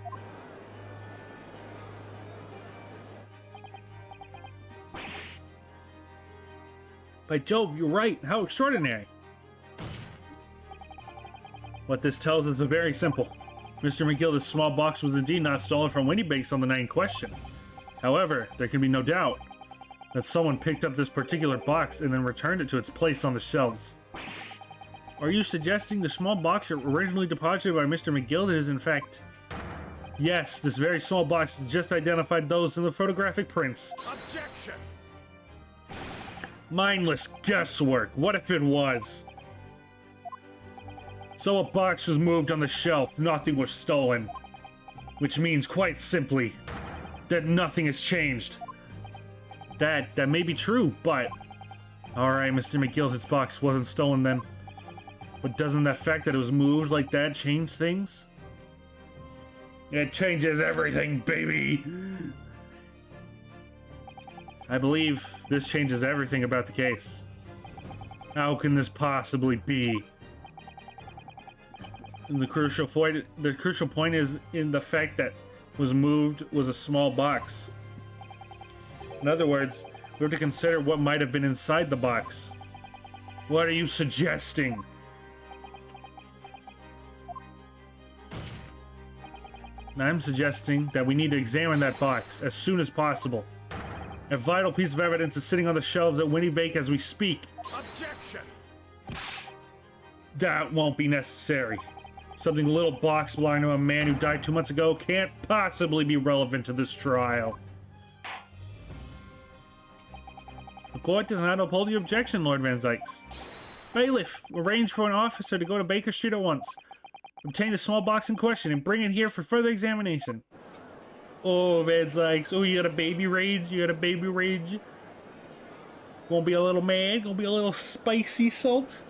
By Jove, you're right. How extraordinary. What this tells us is very simple. Mr. McGillicud's small box was indeed not stolen from Winniebake's on the night in question. However, there can be no doubt that someone picked up this particular box and then returned it to its place on the shelves. Are you suggesting the small box originally deposited by Mr. McGillicud is in fact... Yes, this very small box just identified those in the photographic prints. Objection! Mindless guesswork. What if it was? So a box was moved on the shelf, nothing was stolen. Which means, quite simply, that nothing has changed. That may be true, but... Alright, Mr. McGillicud's box wasn't stolen then. But doesn't the fact that it was moved like that change things? It changes everything, baby! I believe this changes everything about the case. How can this possibly be? And the crucial point is in the fact that was moved was a small box. In other words, we have to consider what might have been inside the box. What are you suggesting? I'm suggesting that we need to examine that box as soon as possible. A vital piece of evidence is sitting on the shelves at Winnibake as we speak. Objection! That won't be necessary. Something little box belonging to a man who died 2 months ago can't possibly be relevant to this trial. court does not uphold your objection, Lord Van Zykes. Bailiff, arrange for an officer to go to Baker Street at once. Obtain the small box in question and bring it here for further examination. Oh, Van Zykes. Oh, you got a baby rage? You got a baby rage? Gonna be a little mad? Gonna be a little spicy salt?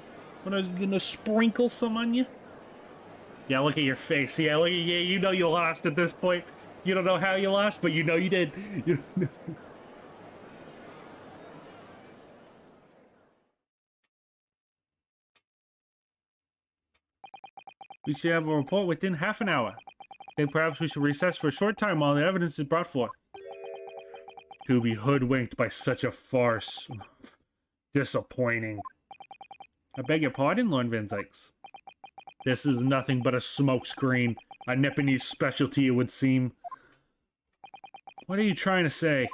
Gonna sprinkle some on you? Yeah, look at your face. Yeah, look at you. You know you lost at this point. You don't know how you lost, but you know you did. We should have a report within half an hour. Then perhaps we should recess for a short time while the evidence is brought forth. To be hoodwinked by such a farce. Disappointing. I beg your pardon, Lord Van Zykes. This is nothing but a smokescreen. A Nepalese specialty, it would seem. What are you trying to say?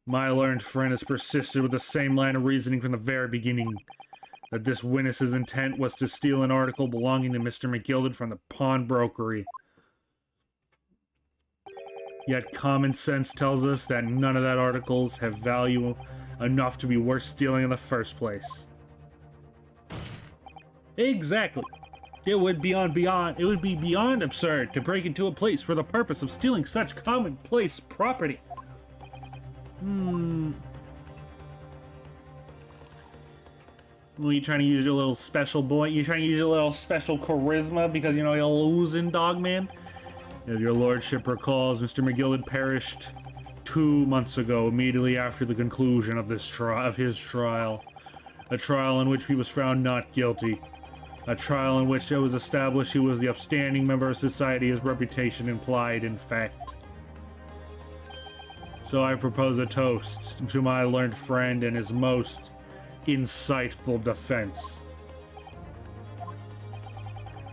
My learned friend has persisted with the same line of reasoning from the very beginning. That this witness's intent was to steal an article belonging to Mr. McGilded from the pawnbrokery. Yet common sense tells us that none of that articles have value enough to be worth stealing in the first place. Exactly. It would be beyond absurd to break into a place for the purpose of stealing such commonplace property. Well, you trying to use your little special boy? You trying to use your little special charisma because, you know, you're losing, dogman? If your lordship recalls, Mr. McGill perished 2 months ago, immediately after the conclusion of his trial. A trial in which he was found not guilty. A trial in which it was established he was the upstanding member of society his reputation implied, in fact. So I propose a toast to my learned friend and his most insightful defense.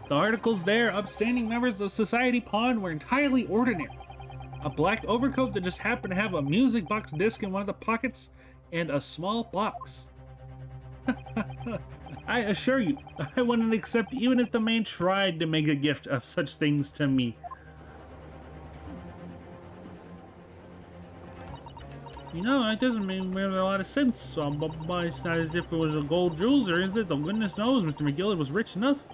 The articles there, upstanding members of society pawn, were entirely ordinary. A black overcoat that just happened to have a music box disc in one of the pockets, and a small box. I assure you, I wouldn't accept even if the man tried to make a gift of such things to me. You know, that doesn't make a lot of sense. But it's not as if it was a gold jewels, or is it? The goodness knows Mr. McGill was rich enough.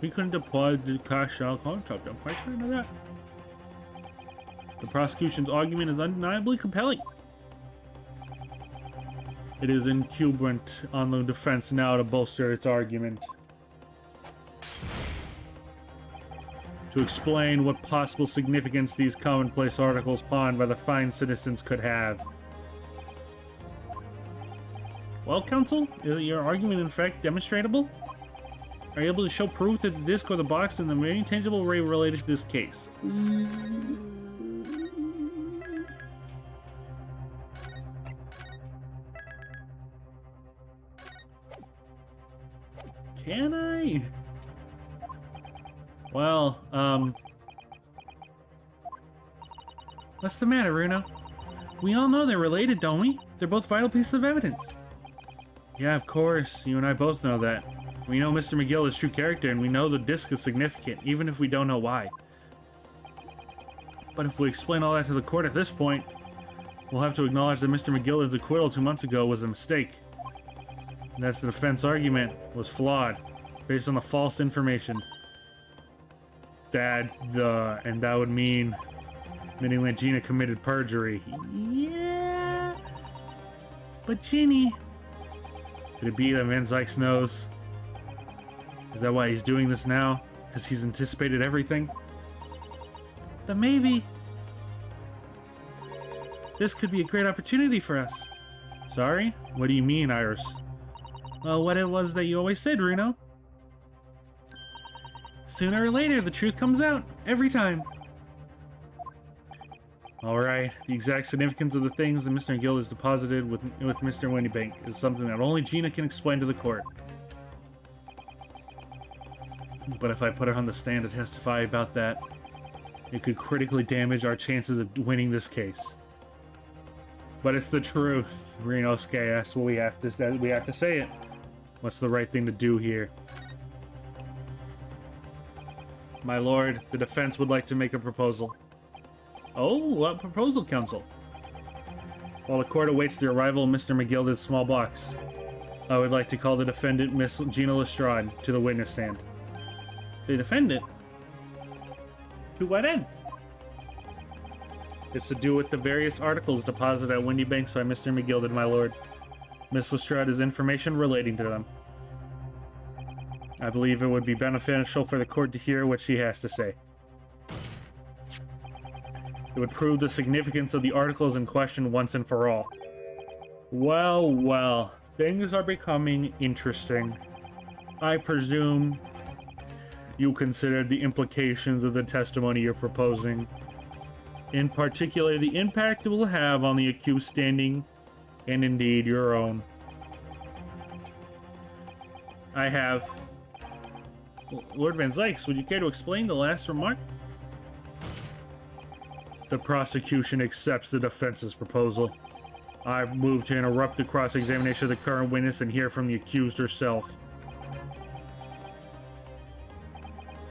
He couldn't deploy the cash out contract. I'm quite sure of that. The prosecution's argument is undeniably compelling. It is incumbent on the defense now to bolster its argument. To explain what possible significance these commonplace articles pawned by the fine citizens could have. Well, counsel, is your argument in fact demonstrable? Are you able to show proof that the disc or the box in the very tangible way related to this case? Can I? Well, what's the matter, Runo? We all know they're related, don't we? They're both vital pieces of evidence. Yeah, of course. You and I both know that. We know Mr. McGill is true character, and we know the disc is significant, even if we don't know why. But if we explain all that to the court at this point, we'll have to acknowledge that Mr. McGillen's acquittal 2 months ago was a mistake. And that's the defense argument was flawed, based on the false information. And that would mean admitting that Gina committed perjury. Yeah. But Ginny, could it be that Van Zykes knows? Is that why he's doing this now? Because he's anticipated everything? But maybe this could be a great opportunity for us. Sorry? What do you mean, Iris? Well, what it was that you always said, Runo. Sooner or later, the truth comes out. Every time. Alright, the exact significance of the things that Mr. McGill has deposited with Mr. Winniebank is something that only Gina can explain to the court. But if I put her on the stand to testify about that, it could critically damage our chances of winning this case. But it's the truth, Ryunosuke. That's what we have to say it. What's the right thing to do here? My lord, the defense would like to make a proposal. Oh, what proposal, counsel? While the court awaits the arrival of Mr. McGilded's small box, I would like to call the defendant, Miss Gina Lestrade, to the witness stand. The defendant? To what end? It's to do with the various articles deposited at Windy Banks by Mr. McGilded, my lord. Miss Lestrade has information relating to them. I believe it would be beneficial for the court to hear what she has to say. It would prove the significance of the articles in question once and for all. Well, well, things are becoming interesting. I presume you considered the implications of the testimony you're proposing. In particular, the impact it will have on the accused standing, and indeed your own. I have. Lord Van Zykes, would you care to explain the last remark? The prosecution accepts the defense's proposal. I move to interrupt the cross-examination of the current witness and hear from the accused herself.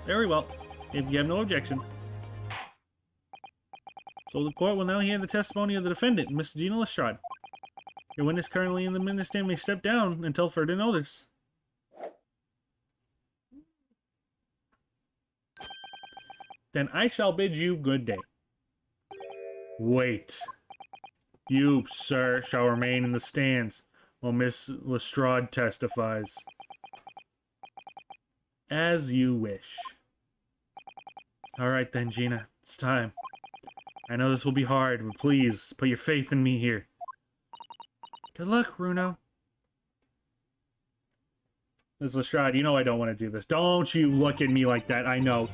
Very well, if you have no objection. So the court will now hear the testimony of the defendant, Miss Gina Lestrade. Your witness currently in the witness stand may step down until further notice. Then I shall bid you good day. Wait. You, sir, shall remain in the stands while Miss Lestrade testifies. As you wish. Alright then, Gina. It's time. I know this will be hard, but please, put your faith in me here. Good luck, Runo. Miss Lestrade, you know I don't want to do this. Don't you look at me like that. I know.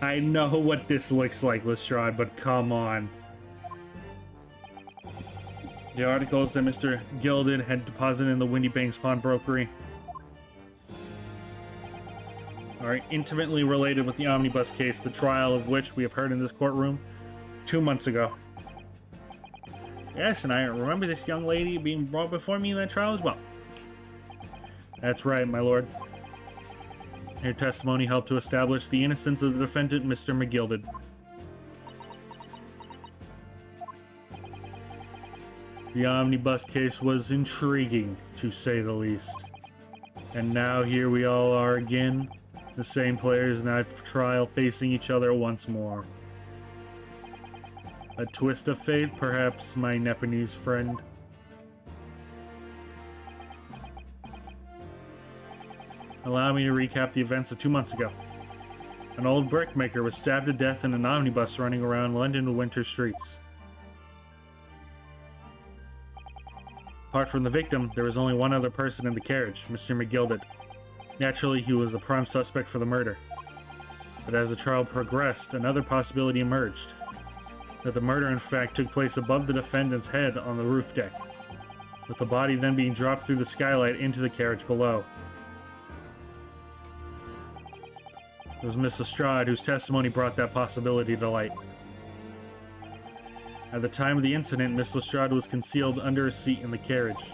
I know what this looks like, Lestrade, but come on. The articles that Mr. Gilded had deposited in the Windy Banks pawnbrokery are intimately related with the omnibus case, the trial of which we have heard in this courtroom 2 months ago. Yes, and I remember this young lady being brought before me in that trial as well. That's right, my lord. Her testimony helped to establish the innocence of the defendant, Mr. McGilded. The omnibus case was intriguing, to say the least. And now here we all are again, the same players in that trial facing each other once more. A twist of fate, perhaps, my Nepalese friend. Allow me to recap the events of 2 months ago. An old brickmaker was stabbed to death in an omnibus running around London winter streets. Apart from the victim, there was only one other person in the carriage, Mr. McGilded. Naturally, he was the prime suspect for the murder. But as the trial progressed, another possibility emerged. That the murder in fact took place above the defendant's head on the roof deck, with the body then being dropped through the skylight into the carriage below. It was Miss Lestrade whose testimony brought that possibility to light. At the time of the incident, Miss Lestrade was concealed under a seat in the carriage,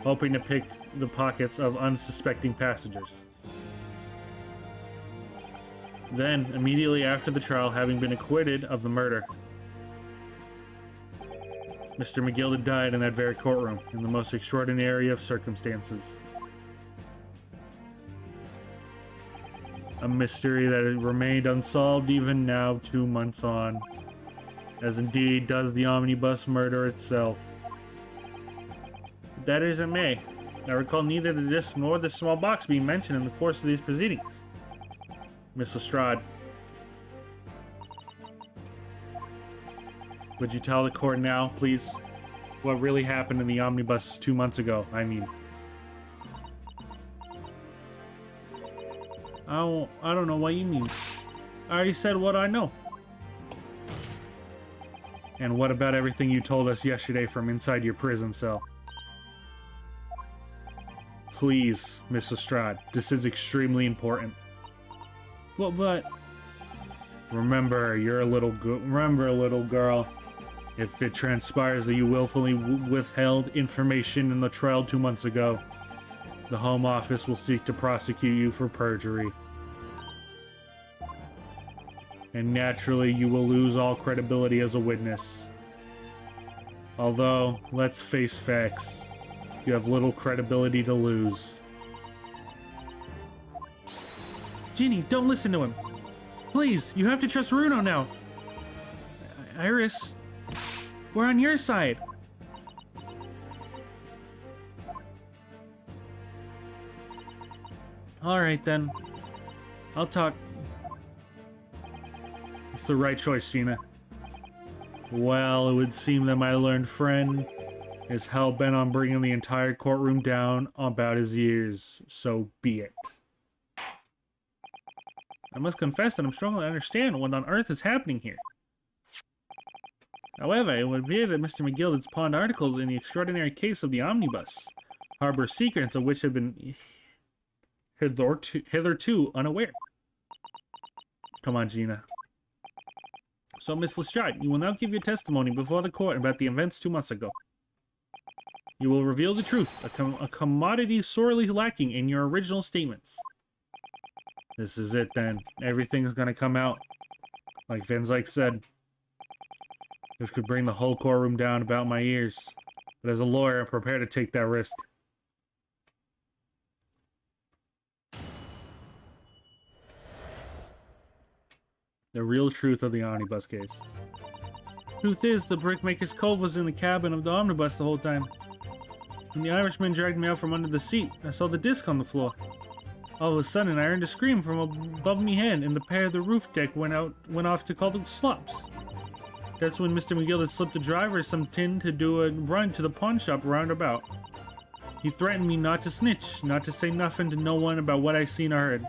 hoping to pick the pockets of unsuspecting passengers. Then, immediately after the trial having been acquitted of the murder, Mr. McGilded died in that very courtroom, in the most extraordinary of circumstances. A mystery that has remained unsolved even now 2 months on, as indeed does the omnibus murder itself. That is it may. I recall neither the disc nor the small box being mentioned in the course of these proceedings. Miss Lestrade, would you tell the court now, please, what really happened in the omnibus 2 months ago? I mean, I don't know what you mean. I already said what I know. And what about everything you told us yesterday from inside your prison cell? Please, Miss Lestrade, this is extremely important. Well, but remember, you're a little girl. If it transpires that you willfully withheld information in the trial 2 months ago, the Home Office will seek to prosecute you for perjury. And naturally, you will lose all credibility as a witness. Although, let's face facts. You have little credibility to lose. Ginny, don't listen to him. Please, you have to trust Runo now. Iris, we're on your side. Alright then. I'll talk. It's the right choice, Gina. Well, it would seem that my learned friend is hell-bent on bringing the entire courtroom down about his ears. So be it. I must confess that I'm struggling to understand what on earth is happening here. However, it would appear that Mr. McGillicud's pawned articles in the extraordinary case of the omnibus harbor secrets of which have been hitherto unaware. Come on, Gina. So, Miss Lestrade, you will now give your testimony before the court about the events 2 months ago. You will reveal the truth, a commodity sorely lacking in your original statements. This is it, then. Everything is going to come out. Like Van Zyke said. This could bring the whole courtroom down about my ears. But as a lawyer, I'm prepared to take that risk. The real truth of the omnibus case. Truth is, the brickmaker's cove was in the cabin of the omnibus the whole time. When the Irishman dragged me out from under the seat, I saw the disc on the floor. All of a sudden, I heard a scream from above me head, and the pair of the roof deck went off to call the slops. That's when Mr. McGill had slipped the driver some tin to do a run to the pawn shop roundabout. He threatened me not to snitch, not to say nothing to no one about what I seen or heard.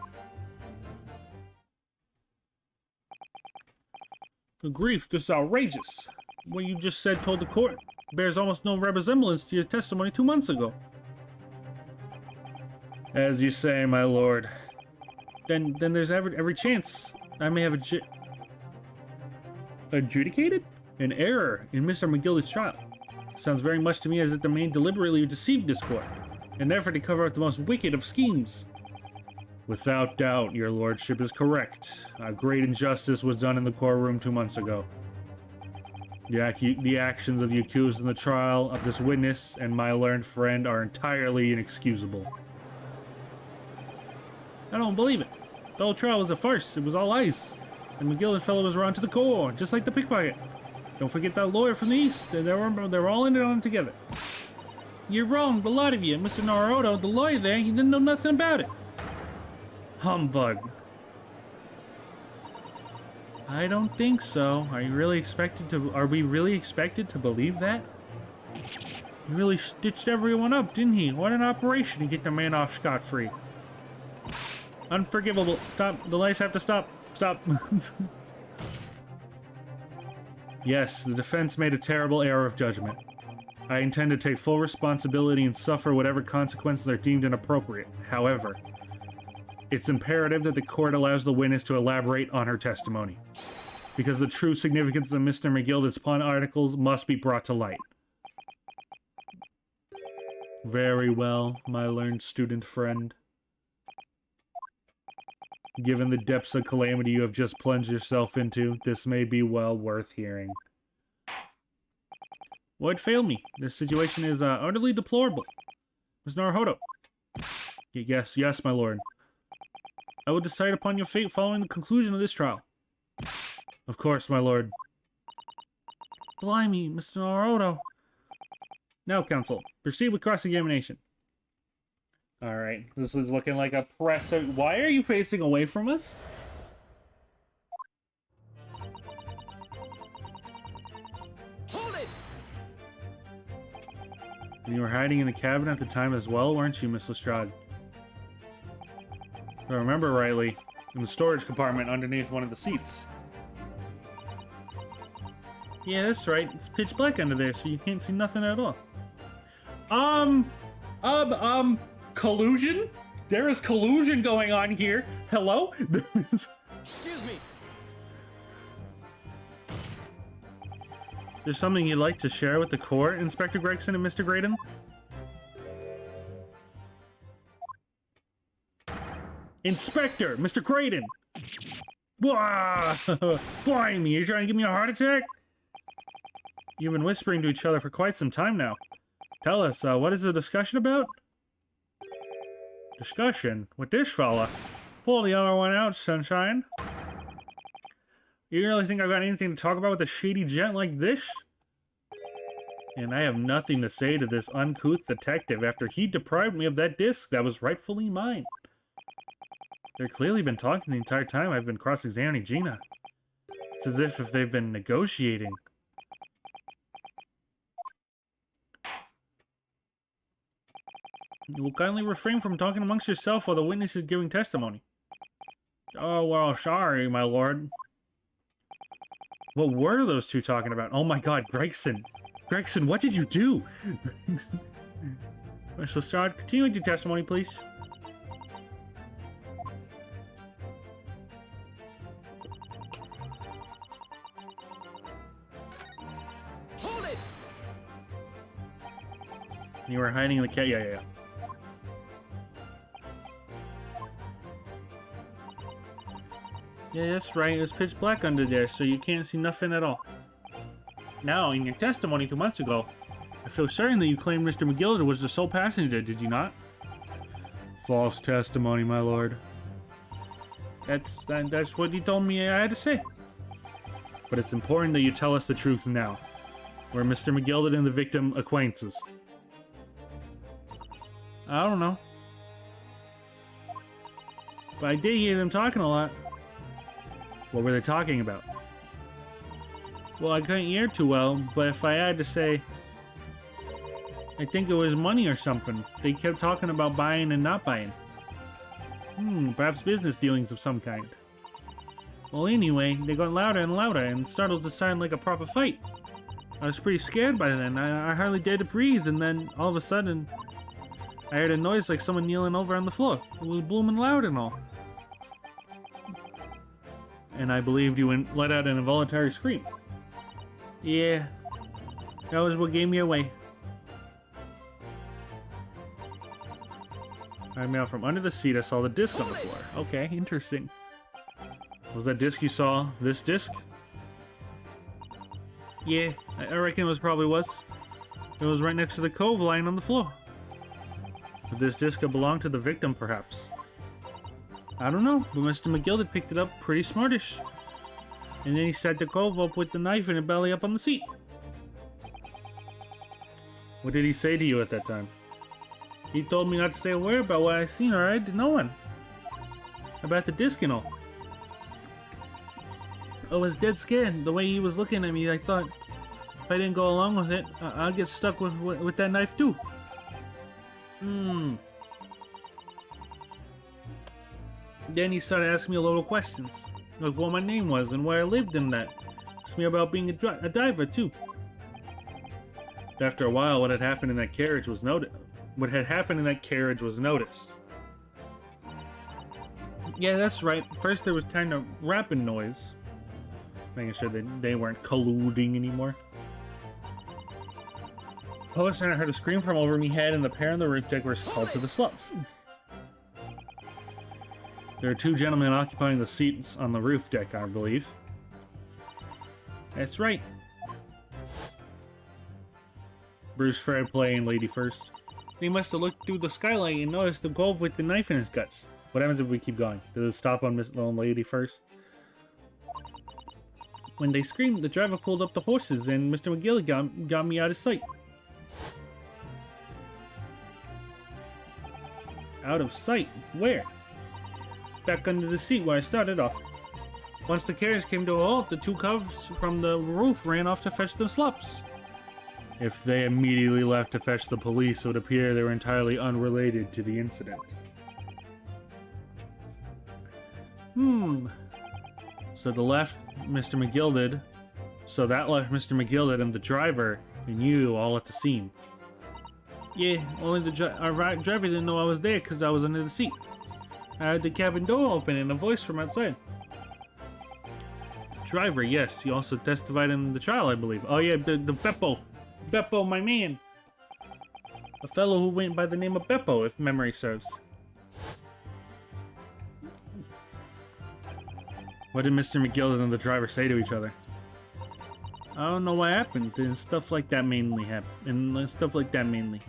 Good grief, this is outrageous. What you just said told the court bears almost no resemblance to your testimony 2 months ago. As you say, my lord. Then there's every chance I may have adjudicated an error in Mr. McGillicud's trial. Sounds very much to me as if the man deliberately deceived this court, in an effort to cover up the most wicked of schemes. Without doubt, your lordship is correct. A great injustice was done in the courtroom 2 months ago. The actions of the accused in the trial of this witness and my learned friend are entirely inexcusable. I don't believe it. The whole trial was a farce. It was all lies. The McGillicud fellow was wrong to the core, just like the pickpocket. Don't forget that lawyer from the east. They were all in it on together. You're wrong, the lot of you. Mr. Naruhodo, the lawyer there, he didn't know nothing about it. Humbug. I don't think so. Are we really expected to believe that? He really stitched everyone up, didn't he? What an operation to get the man off scot-free. Unforgivable. Stop. The lights have to stop. Stop. Yes, the defense made a terrible error of judgment. I intend to take full responsibility and suffer whatever consequences are deemed inappropriate. However, it's imperative that the court allows the witness to elaborate on her testimony, because the true significance of Mr. McGillicud's pawn articles must be brought to light. Very well, my learned student friend. Given the depths of calamity you have just plunged yourself into, this may be well worth hearing. What failed me? This situation is utterly deplorable. Ms. Naruhodo. Yes, my lord. I will decide upon your fate following the conclusion of this trial. Of course, my lord. Blimey, Mr. Naruhodo. Now, counsel, proceed with cross-examination. Alright, this is looking like a press. Why are you facing away from us? Hold it! You were hiding in the cabin at the time as well, weren't you, Miss Lestrade? If I remember rightly, in the storage compartment underneath one of the seats. Yeah, that's right. It's pitch black under there, so you can't see nothing at all. Collusion? There is collusion going on here. Hello? Excuse me. There's something you'd like to share with the court, Inspector Gregson and Mr. Graydon? Inspector! Mr. Graydon! Blimey, you're trying to give me a heart attack? You've been whispering to each other for quite some time now. Tell us, what is the discussion about? Discussion? With this fella? Pull the other one out, sunshine. You really think I've got anything to talk about with a shady gent like this? And I have nothing to say to this uncouth detective after he deprived me of that disc that was rightfully mine. They've clearly been talking the entire time I've been cross-examining Gina. It's as if they've been negotiating. You will kindly refrain from talking amongst yourself while the witness is giving testimony. Oh, well, sorry, my lord. What were those two talking about? Oh my god, Gregson. Gregson, what did you do? Mr. Strad, continue with your testimony, please. Hold it! You were hiding in the cat. Yeah. Yeah, that's right. It was pitch black under there, so you can't see nothing at all. Now, in your testimony 2 months ago, I feel certain that you claimed Mr. McGilder was the sole passenger, did you not? False testimony, my lord. That's what you told me I had to say. But it's important that you tell us the truth now. Were Mr. McGilder and the victim acquaintances? I don't know. But I did hear them talking a lot. What were they talking about? Well, I couldn't hear too well, but if I had to say, I think it was money or something. They kept talking about buying and not buying. Perhaps business dealings of some kind. Well, anyway, they got louder and louder and started to sound like a proper fight. I was pretty scared by then. I hardly dared to breathe, and then all of a sudden, I heard a noise like someone kneeling over on the floor. It was blooming loud and all. And I believed you let out an involuntary scream. Yeah, that was what gave me away. I mean, from under the seat, I saw the disc on the floor. Okay, interesting. Was that disc you saw this disc? Yeah, I reckon it probably was. It was right next to the cove lying on the floor. Would this disc have belonged to the victim, perhaps? I don't know, but Mr. McGilder picked it up pretty smartish. And then he set the cove up with the knife in the belly up on the seat. What did he say to you at that time? He told me not to say a word about what I seen or I to no one. About the disc and all. I was dead scared. The way he was looking at me, I thought if I didn't go along with it, I'll get stuck with that knife too. Then he started asking me a lot of questions. Like what my name was and where I lived and that. Asked me about being a diver too. After a while, what had happened in that carriage was noticed. Yeah, that's right. First there was kind of rapping noise. Making sure that they weren't colluding anymore. All of a sudden I heard a scream from over me head and the pair on the roof deck were called to the slopes. There are two gentlemen occupying the seats on the roof deck, I believe. That's right. Bruce Fred playing lady first. They must have looked through the skylight and noticed the cove with the knife in his guts. What happens if we keep going? Does it stop on Miss Lone Lady first? When they screamed, the driver pulled up the horses and Mr. McGilly got me out of sight. Out of sight? Where? Back under the seat where I started off. Once the carriage came to a halt, the two cubs from the roof ran off to fetch the slops. If they immediately left to fetch the police, it would appear they were entirely unrelated to the incident. So that left Mr. McGill and the driver and you all at the scene. Yeah, only our driver didn't know I was there because I was under the seat. I heard the cabin door open and a voice from outside. Driver, yes, he also testified in the trial, I believe. Oh yeah, the Beppo. Beppo, my man. A fellow who went by the name of Beppo, if memory serves. What did Mr. McGill and the driver say to each other? I don't know what happened, and stuff like that mainly happened, and stuff like that mainly.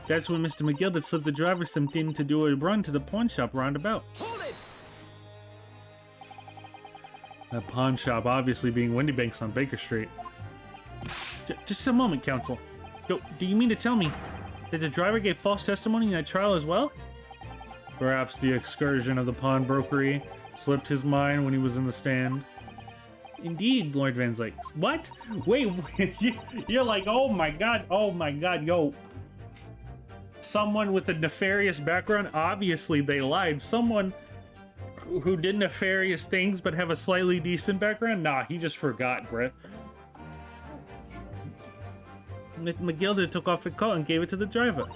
That's when Mr. McGill slipped the driver something to do a run to the pawn shop roundabout. Hold it! That pawn shop obviously being Wendybanks on Baker Street. Just a moment, counsel. Do you mean to tell me that the driver gave false testimony in that trial as well? Perhaps the excursion of the pawnbrokery slipped his mind when he was in the stand. Indeed, Lord Van Zake. What? Wait, you're like, oh my god, yo. Someone with a nefarious background, obviously they lied. Someone who did nefarious things but have a slightly decent background? Nah, he just forgot, bruh. McGilda took off her coat and gave it to the driver.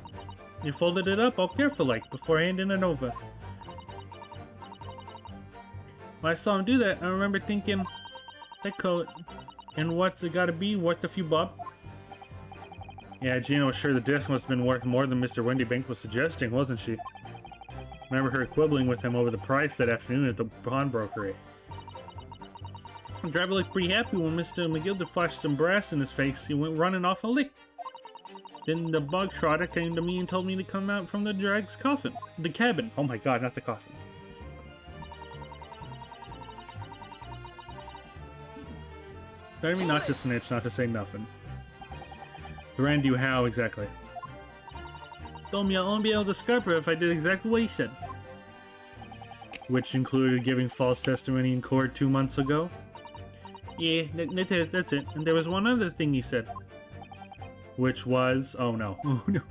He folded it up all careful-like before handing it over. When I saw him do that, I remember thinking, that coat, and what's it gotta be, worth a few bob? Yeah, Gina was sure the disc must have been worth more than Mr. Wendybank was suggesting, wasn't she? Remember her quibbling with him over the price that afternoon at the pawnbrokery. The driver looked pretty happy when Mr. McGilda flashed some brass in his face. He went running off a lick. Then the bog trotter came to me and told me to come out from the drag's coffin. The cabin. Oh my god, not the coffin. Better me not to snitch, not to say nothing. Ran you how exactly? Told me I'll only be able to scarp her if I did exactly what he said. Which included giving false testimony in court 2 months ago? Yeah, that's it. And there was one other thing he said. Which was... oh no. Oh no.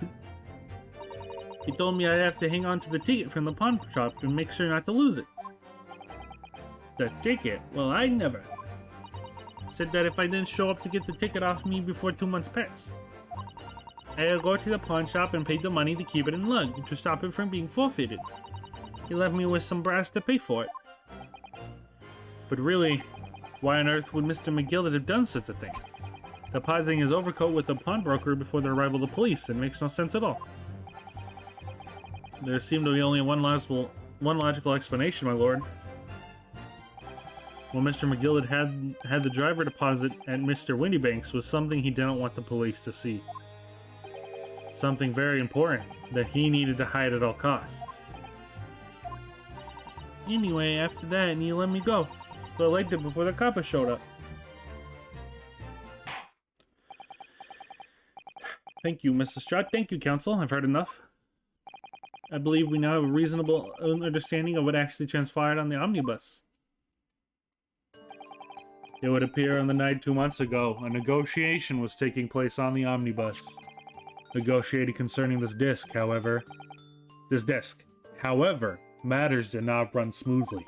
He told me I'd have to hang on to the ticket from the pawn shop and make sure not to lose it. The ticket? Well, I never. Said that if I didn't show up to get the ticket off me before 2 months passed, I had to go to the pawn shop and pay the money to keep it in lug to stop it from being forfeited. He left me with some brass to pay for it. But really, why on earth would Mr. McGill have done such a thing? Depositing his overcoat with the pawnbroker before the arrival of the police, it makes no sense at all. There seemed to be only one logical explanation, my lord. What Mr. McGill had the driver deposit at Mr. Wendybanks was something he didn't want the police to see. Something very important that he needed to hide at all costs. Anyway, after that, he let me go. So I liked it before the coppers showed up. Thank you, Mr. Stroud. Thank you, counsel. I've heard enough. I believe we now have a reasonable understanding of what actually transpired on the omnibus. It would appear on the night 2 months ago, a negotiation was taking place on the omnibus. Negotiating concerning this disc, however, matters did not run smoothly.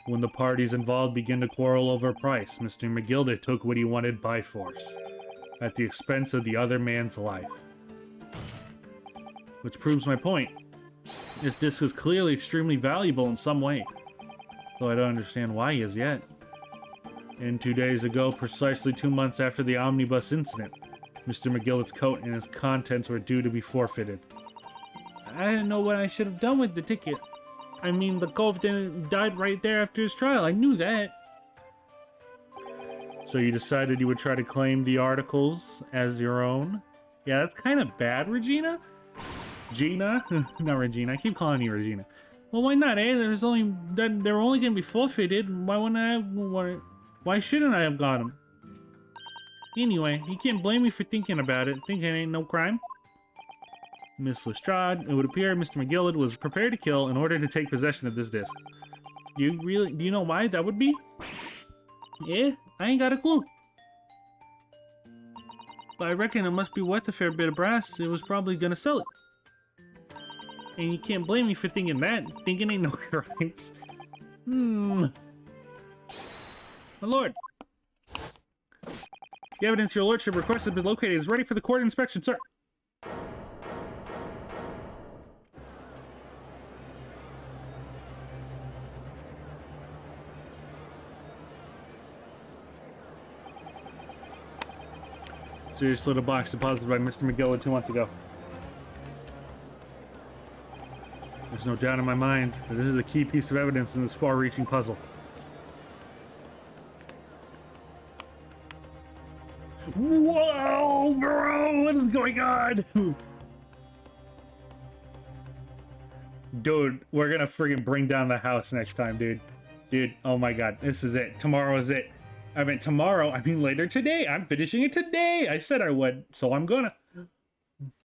When the parties involved began to quarrel over price, Mr. McGilda took what he wanted by force, at the expense of the other man's life. Which proves my point. This disc is clearly extremely valuable in some way, though I don't understand why he is yet. And 2 days ago, precisely 2 months after the omnibus incident, Mr. McGillet's coat and its contents were due to be forfeited. I didn't know what I should have done with the ticket. I mean, the cove died right there after his trial. I knew that. So you decided you would try to claim the articles as your own? Yeah, that's kind of bad, Regina. Gina? Not Regina. I keep calling you Regina. Well, why not, eh? They're only going to be forfeited. Why shouldn't I have got them? Anyway, you can't blame me for thinking about it. Thinking ain't no crime. Miss Lestrade, it would appear Mr. McGillet was prepared to kill in order to take possession of this disc. Do you know why that would be? Yeah, I ain't got a clue. But I reckon it must be worth a fair bit of brass. It was probably gonna sell it. And you can't blame me for thinking that. Thinking ain't no crime. My lord. The evidence your lordship requested has been located is ready for the court inspection, sir. Serious little box deposited by Mr. McGill 2 months ago. There's no doubt in my mind that this is a key piece of evidence in this far-reaching puzzle. my god! Dude, we're gonna friggin' bring down the house next time, dude. Dude, oh my god, this is it. Tomorrow is it. I meant tomorrow, I mean later today. I'm finishing it today. I said I would, so I'm gonna.